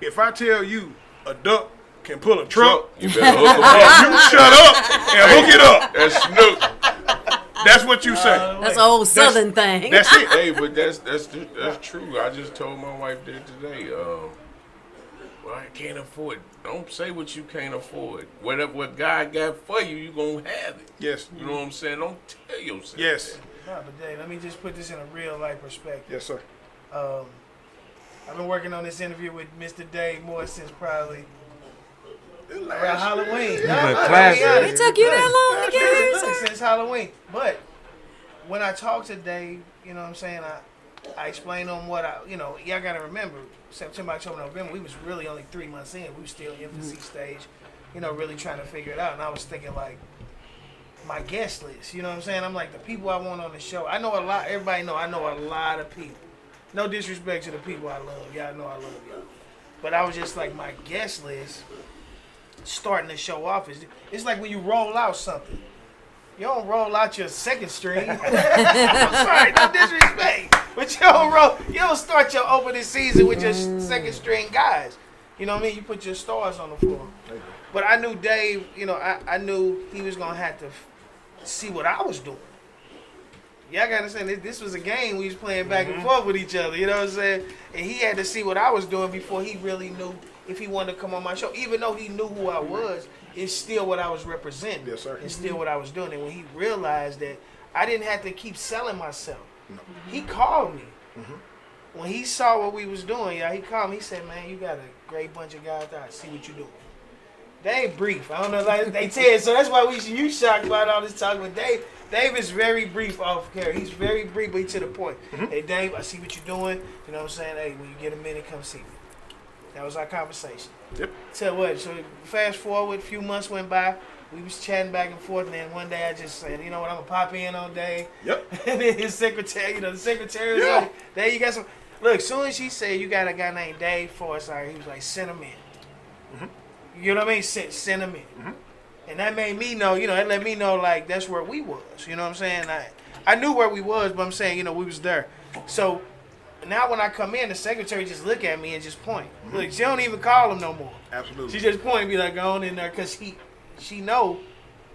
If I tell you a duck can pull a truck, You better hook 'em up. you shut up and hook it up. That's Snook. That's what you say. That's an old Southern thing. That's it. Hey, but that's true. I just told my wife that today. Well, I can't afford it. Don't say what you can't afford. What God got for you, you gonna have it. Yes. You know what I'm saying? Don't tell yourself. Yes. No, but Dave, let me just put this in a real life perspective. Yes, sir. I've been working on this interview with Mr. Dave Moore since probably around Halloween. classic. It took you that long to get here, Look, sir? since Halloween. But when I talked to Dave, you know what I'm saying, I explained to him what y'all got to remember, September, October, November, we was really only 3 months in. We was still in infancy stage, really trying to figure it out. And I was thinking, like, my guest list, you know what I'm saying? I'm like, the people I want on the show, I know a lot, everybody know I know a lot of people. No disrespect to the people I love. Y'all know I love y'all. But I was just like, my guest list, starting the show off, it's like when you roll out something. You don't roll out your second string. I'm sorry, no disrespect. But you don't start your opening season with your second string guys. You know what I mean? You put your stars on the floor. But I knew Dave, I knew he was going to have to see what I was doing. Y'all got to understand, this was a game we was playing back and forth with each other, you know what I'm saying? And he had to see what I was doing before he really knew if he wanted to come on my show. Even though he knew who I was, it's still what I was representing. Yes, sir. It's still what I was doing. And when he realized that I didn't have to keep selling myself, he called me. When he saw what we was doing, he called me. He said, man, you got a great bunch of guys out. See what you doing. They ain't brief. I don't know, like they said. So that's why you shocked about all this talk. But Dave is very brief off camera. He's very brief, but he's to the point. Hey, Dave, I see what you're doing. You know what I'm saying? Hey, when you get a minute, come see me. That was our conversation. Yep. So what? So fast forward, a few months went by. We was chatting back and forth, and then one day I just said, you know what? I'm gonna pop in on Dave. Yep. And then his secretary, the secretary was like, Dave, you got some. Look, as soon as she said you got a guy named Dave for us, he was like, send him in. You know what I mean? Send him in. And that made me know, that let me know, like, that's where we was. You know what I'm saying? I knew where we was, but I'm saying, we was there. So now when I come in, the secretary just look at me and just point. Look, she don't even call him no more. Absolutely. She just point and be like, go on in there, because she know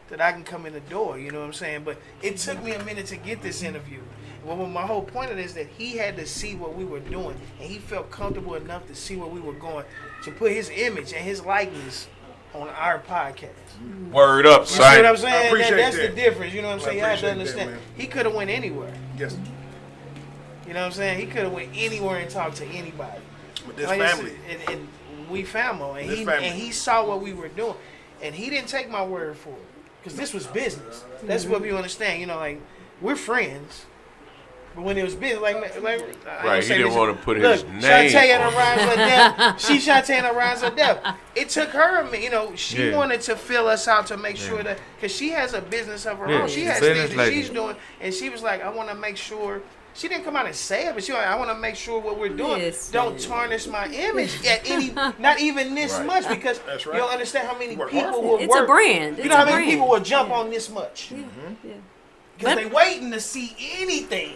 that I can come in the door, you know what I'm saying? But it took me a minute to get this interview. Well, my whole point of it is that he had to see what we were doing, and he felt comfortable enough to see where we were going, to put his image and his likeness on our podcast. Word up, You see what I'm son. saying? I appreciate That's that. the difference, you know what I'm saying? You have to appreciate that, understand. man. He could have went anywhere. Yes. You know what I'm saying? He could have went anywhere and talked to anybody. With this Like I family. said, and we family, and This he family. and he saw what we were doing, and he didn't take my word for it, because this was business. That's what we understand. Like, we're friends. But when it was business, Right, he didn't want to put his name Shanti and on her rhymes of death. She Shanti and her rhymes of death. It took her a minute. She Yeah. wanted to fill us out to make sure that, because she has a business of her Yeah, own. She she's has business things that lady. she's doing, and she was like, I want to make sure. She didn't come out and say it, but she was like, I want to make sure what we're doing Yes, don't man. tarnish my image at any, not even this Right. much, because That's right. you don't understand how many Work hard people for will It's work. a brand. You It's know how a many brand. people will jump on this much? Yeah. Because But- they waiting to see anything.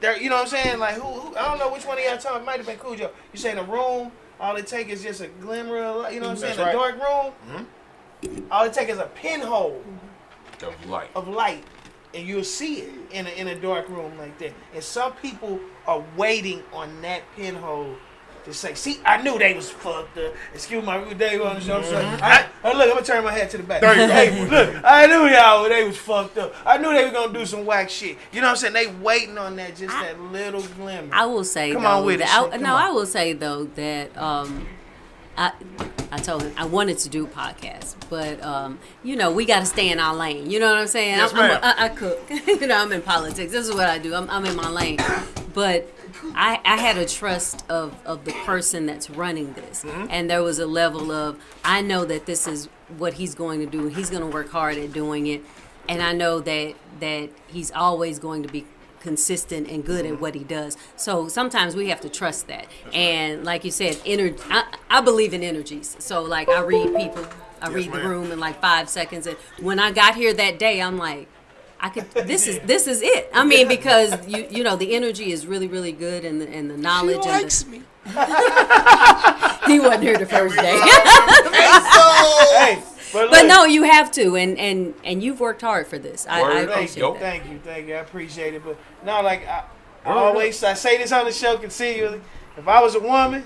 You know what I'm saying? Like, who I don't know which one of y'all talking. It might have been Cujo. You say in a room, all it take is just a glimmer of light. You know what I'm saying? That's A right. dark room, all it take is a pinhole of light. of light, and you'll see it in a dark room like that. And some people are waiting on that pinhole to say, see, I knew they was fucked up. Excuse my Dave on the show. I'm sorry. Look, I'm gonna turn my head to the back. There you go. Hey, look, I knew they was fucked up. I knew they was gonna do some whack shit. You know what I'm saying? They waiting on that, just that little glimmer. I will say Come though, on with it, that Shanti. Come I on. will say though that I told him I wanted to do podcasts, but you know, we got to stay in our lane. You know what I'm saying? Yes, ma'am. I cook. You know, I'm in politics. This is what I do. I'm in my lane. But I had a trust of the person that's running this, and there was a level of, I know that this is what he's going to do. He's going to work hard at doing it, and I know that he's always going to be consistent and good at what he does. So sometimes we have to trust that. And like you said, I believe in energies. So like I read people, I read the room in like 5 seconds. And when I got here that day, I'm like, this is it. I mean, because you know, the energy is really, really good, and the knowledge. She likes me. He wasn't here the first day. Hey, But no, you have to, and you've worked hard for this. I appreciate that. Thank you. I appreciate it. But no, like I always, I say this on the show continually. If I was a woman,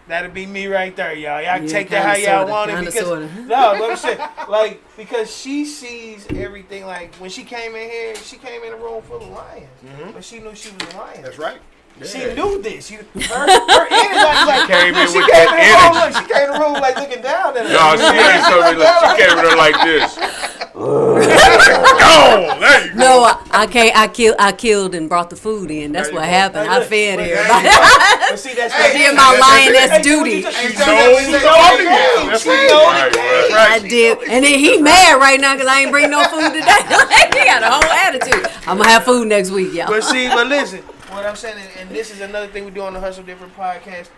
that'd be me right there, y'all. Y'all can take that how y'all want it. Because no, let me say, like, because she sees everything. Like when she came in here, she came in a room full of lions, but she knew she was a lion. That's right. She knew this. Her energy like Came in she with came that in the room. energy. Look, she came in the room like looking down at her. No, she ain't something. She came in there like this. Oh, there you go. No, I killed and brought the food in. That's what happened. I fed everybody. But see, that's I did my lioness duty. She knows the game. That's right. I did, and then he mad right now because I ain't bring no food today. He got a whole attitude. I'm gonna have food next week, y'all. But listen, what I'm saying, and this is another thing we do on the Hustle Different podcast.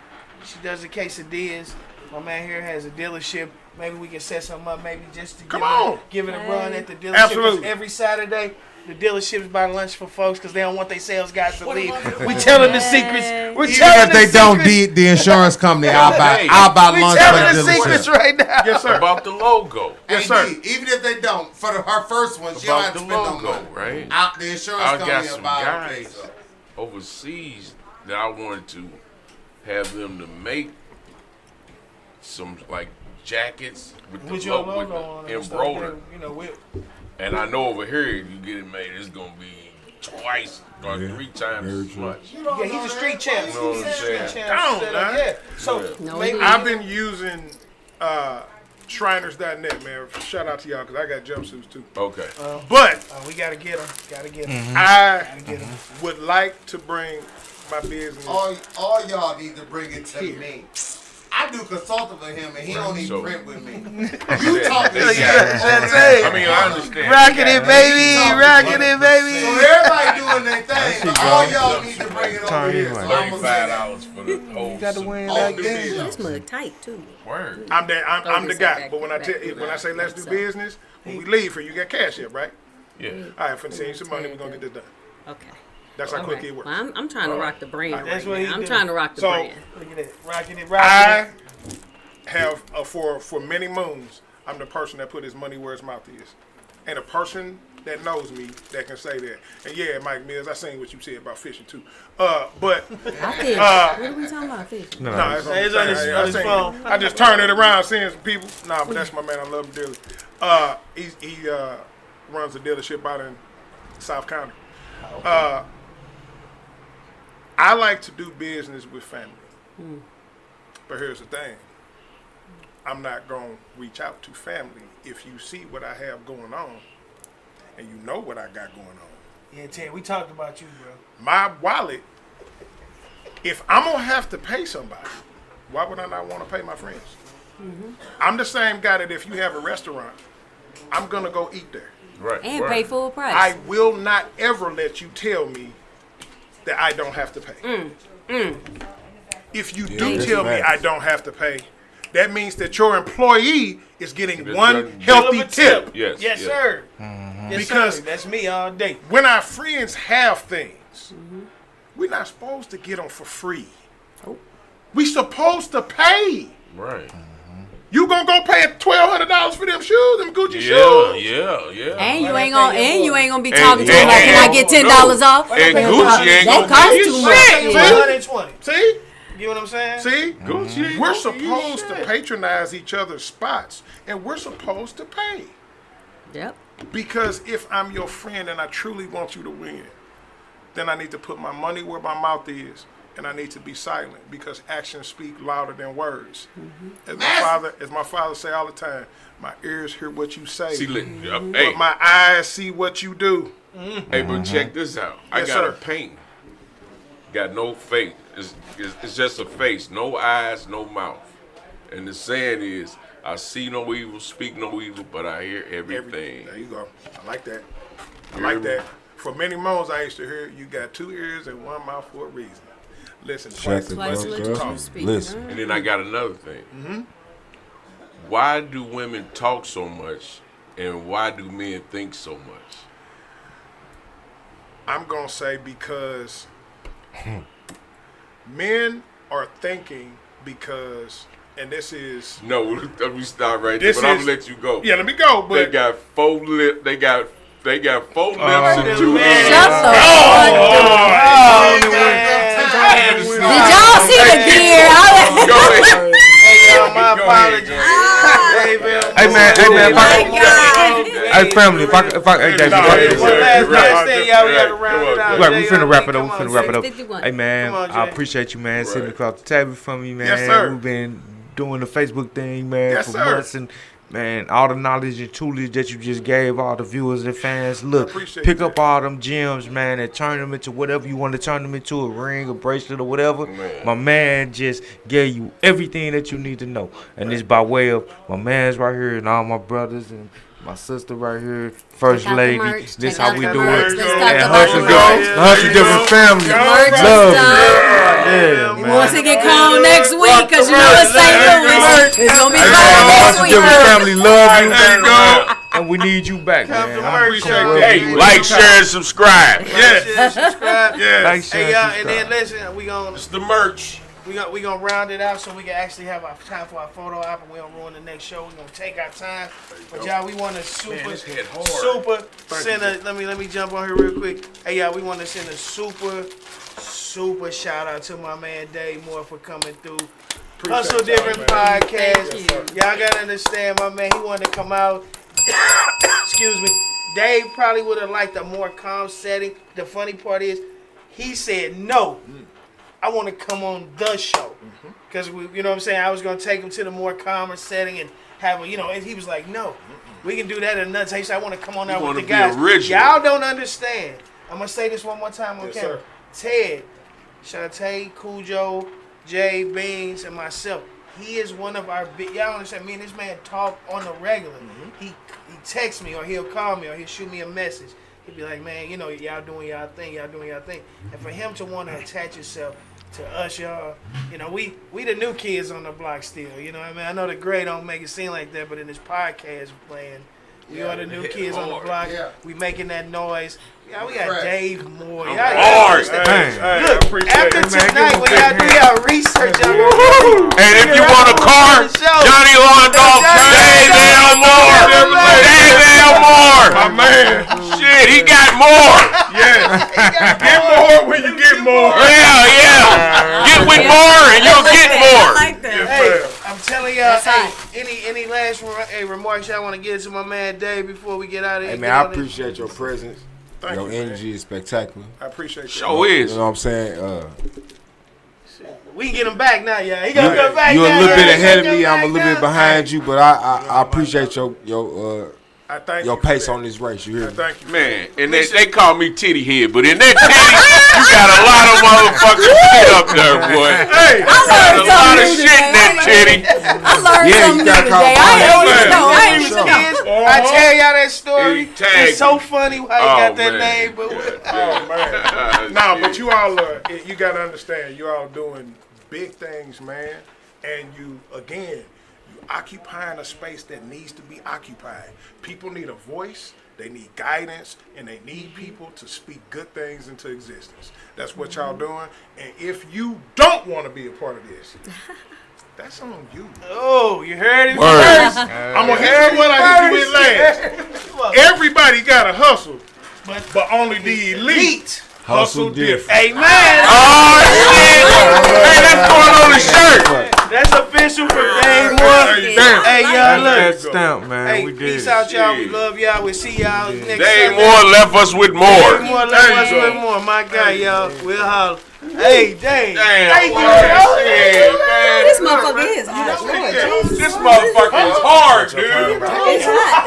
She does the quesadillas. My man here has a dealership. Maybe we can set something up, maybe just to give it a run at the dealership. Absolutely. Every Saturday, the dealerships buy lunch for folks because they don't want their sales guys to leave. We telling the secrets. We're Even telling if they the don't, secrets. the insurance company, I'll buy We lunch telling for the the secrets dealership. right now. Yes, sir. About the logo. Yes, sir. Even if they don't, for her first one, she don't have About to the spend no logo, money. right? The insurance I got company some will buy guys it. overseas that I wanted to have them to make some like jackets with the With your logo, logo on it, embroidered. you know, And I know over here, if you get it made, it's gonna be twice or 3 times as much. Yeah, he's a street champ. You know what I'm He's a street saying? champ. Don't, man. Yeah. So No, maybe he I've been using Shriners.net, man. Shout out to y'all because I got jumpsuits too. Okay. But we gotta get him. I would like to bring my business. All y'all need to bring it to me. I do consulting with him, and he don't even print with me. You talk this shit. I mean, I understand. Rocking it, baby. Rocking it, So baby. everybody doing their thing, but all y'all need to bring it over Turn here. you So right. I'm gonna say that. $35 for the whole Got to suit. win Oh, that new game. business. This mug tight too. Word. I'm the sit guy. back, But when I say let's do business, when we leave here, you got cash here, right? Yeah. All right, finna send you some money. We're gonna get this done. Okay. That's how All quick right. it works. Well, I'm trying to rock the brand That's right what he now. I'm do. trying to rock the So- brand. Look at that. Rocking it. I have for many moons, I'm the person that put his money where his mouth is, and a person that knows me that can say that. And yeah, Mike Mills, I seen what you said about fishing too. But I fish. What are we talking about fish? no, it's on, It's on his- I on his seen phone. it. I just turn it around, seeing some people. Nah, but that's my man. I love him dearly. He runs a dealership out in South County. I like to do business with family. But here's the thing. I'm not going to reach out to family if you see what I have going on and you know what I got going on. Yeah, Ted, we talked about you, bro. My wallet, if I'm going to have to pay somebody, why would I not want to pay my friends? I'm the same guy that if you have a restaurant, I'm going to go eat there. Right. And word. pay full price. I will not ever let you tell me that I don't have to pay. If you do that's tell me facts. I don't have to pay, that means that your employee is getting That's one right. healthy tip. Yes. Yes, yes. sir. Because- Yes, sir. That's me all day. When our friends have things, we're not supposed to get them for free. We supposed to pay. Right. You gonna go pay $1,200 for them shoes, them Gucci Yeah. shoes? Yeah. And you Why ain't not gonna pay your be And- talking to him and- like, can I and- get $10 off? And Gucci ain't That gonna costs give too you much. shit. See? 120. See? You know what I'm saying? See? Gucci ain't We're gonna give you supposed to shit. patronize each other's spots, and we're supposed to pay. Yep. Because if I'm your friend and I truly want you to win, then I need to put my money where my mouth is and I need to be silent because actions speak louder than words. As my father say all the time, my ears hear what you say, See, but my eyes see what you do. Hey, but check this out. I Yes, got a sir. painting. Got no face. It's just a face. No eyes, no mouth. And the saying is, I see no evil, speak no evil, but I hear everything. There you go. I like that. I like that. For many moons, I used to hear you got 2 ears and 1 mouth for a reason. Listen twice Shut Twice the let fuck you up. speak. Listen. And then I got another thing. Why do women talk so much, and why do men think so much? I'm going to say because men are thinking because, and this is, No, let me stop right there. This But I'm is- gonna let you go. yeah, let me go, They but got 4 lip. They got 4 lips and 2 man. ears. Shut the Did y'all see the gear? Go ahead. Hey, y'all, my Go ahead, apologies. go ahead. Hey, man. Hey man, if I, my God. hey family, if I, hey David, No, hey, One last thing, y'all. We got to Right, round it out. right, we Jay, finna wrap it come up. We on, finna wrap it up. 51. Hey man, Come on, I Jay. appreciate you, man, sitting Right. across the table from me, man. Yes, sir. We've been doing the Facebook thing, man, Yes, for sir. months, and man, all the knowledge and tools that you just gave all the viewers and fans. Look, appreciate pick that. up all them gems, man, and turn them into whatever you want to turn them into, a ring, a bracelet, or whatever. Man. My man just gave you everything that you need to know, and it's by way of my man's right here and all my brothers and my sister right here, First Check out the Lady. merch. This Check how out we the do merch. it. Let's And talk And about hustle the different, merch. hustle different family. Merch is Love done. it. Yeah, man. Once it get cold next week, because you know it's St. Louis. It's going to be Hey, cold man, next hustle week. different family. Love you. There you go. And we need you back, Come man. to I'm merch, cool. y'all. Hey, like, share, and subscribe. yes, Subscribe. yes. Like, share, Hey, y'all, and and then subscribe. listen, we gonna It's the merch. we gonna round it out so we can actually have our time for our photo op, and we don't ruin the next show. We're gonna take our time, but y'all, we want to this hit hard. super send a. Let me jump on here real quick. Hey, y'all, we want to send a super shout out to my man Dave Moore for coming through. Hustle y'all, Different man. Podcast. Thank you. Y'all gotta understand, my man. He wanted to come out. Excuse me. Dave probably would have liked a more calm setting. The funny part is, he said no. I want to come on the show because you know what I'm saying. I was gonna take him to the more calmer setting and have a, and he was like, no, we can do that at another time. He said, I want to come on out with wanna the be guys. original. Y'all don't understand. I'm gonna say this one more time on Yes, camera. sir. Ted, Shanti, Cujo, Jay, Beans, and myself. He is one of our big. Y'all understand? Me and this man talk on the regular. He texts me or he'll call me or he'll shoot me a message. He'll be like, man, y'all doing y'all thing, And for him to want to attach himself to us, y'all, we the new kids on the block still. You know what I mean? I know the gray don't make it seem like that, but in this podcast plan, we are the new kids on the block. Yeah. We making that noise. Yeah, we got Fresh. Dave Moore. Y'all hard. gotta understand. Man. Hey, I Look, appreciate after it. tonight, when y'all do y'all research, y'all And if you want a car, Johnny Lawn Dog, Dave Elmore. Dave Elmore. My man. Shit, he got more. Yes. Get more when you get more. Yeah. Get with more and you'll get I more. like that. Hey, I'm telling y'all, That's hot. any last remarks y'all want to give to my man Dave before we get out of here? Hey man, I appreciate your presence. Thank Your you, man. energy is spectacular. I appreciate you. Show You is. know what I'm saying? We can get him back now, y'all. He gonna come back You're now. a little y'all. bit He ahead of gonna me. come I'm a back little bit now. behind you, but I appreciate your I thank your you pace for on this race. You hear that. me? Thank you. Man, and they call me Titty Head, but in that titty, you got a lot of motherfucking shit up there, boy. Hey, Got a lot of shit in that titty. I learned Yeah, something you gotta new call today. I my ain't name. even know. I ain't Kids, even know. I tell y'all that story. He tagged It's so me. funny how he Oh, got that man. name, but oh man. No, but you all you gotta understand, you all doing big things, man. And you occupying a space that needs to be occupied. People need a voice, they need guidance, and they need people to speak good things into existence. That's what y'all doing. And if you don't want to be a part of this, that's on you. oh, you heard it Word. first. I'm gonna hit you what I hit you with last. Everybody got to hustle, but only the elite hustle different. Hey man, Oh, shit. Hey, that's going on the shirt. that's official for Dave There Moore. you go. Hey y'all, look. That stamp, man. Hey, We did peace it. out, y'all. We Shit. love y'all. We'll see y'all next Dave Sunday. Moore left us with more. Dave Moore, There you let us go. with more. My guy, y'all. We'll holler. Hey, dang. Damn, Thank you, boy, bro. shit, man. This motherfucker is hot. Lord Jesus. This motherfucker is hard, dude. It's hot.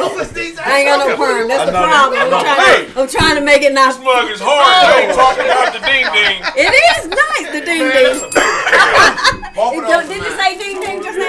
I ain't got no perm. That's the problem. I'm trying to make it This not. mug is hard. I ain't talking about the ding ding. It is nice, the ding ding. Didn't you say ding ding just now?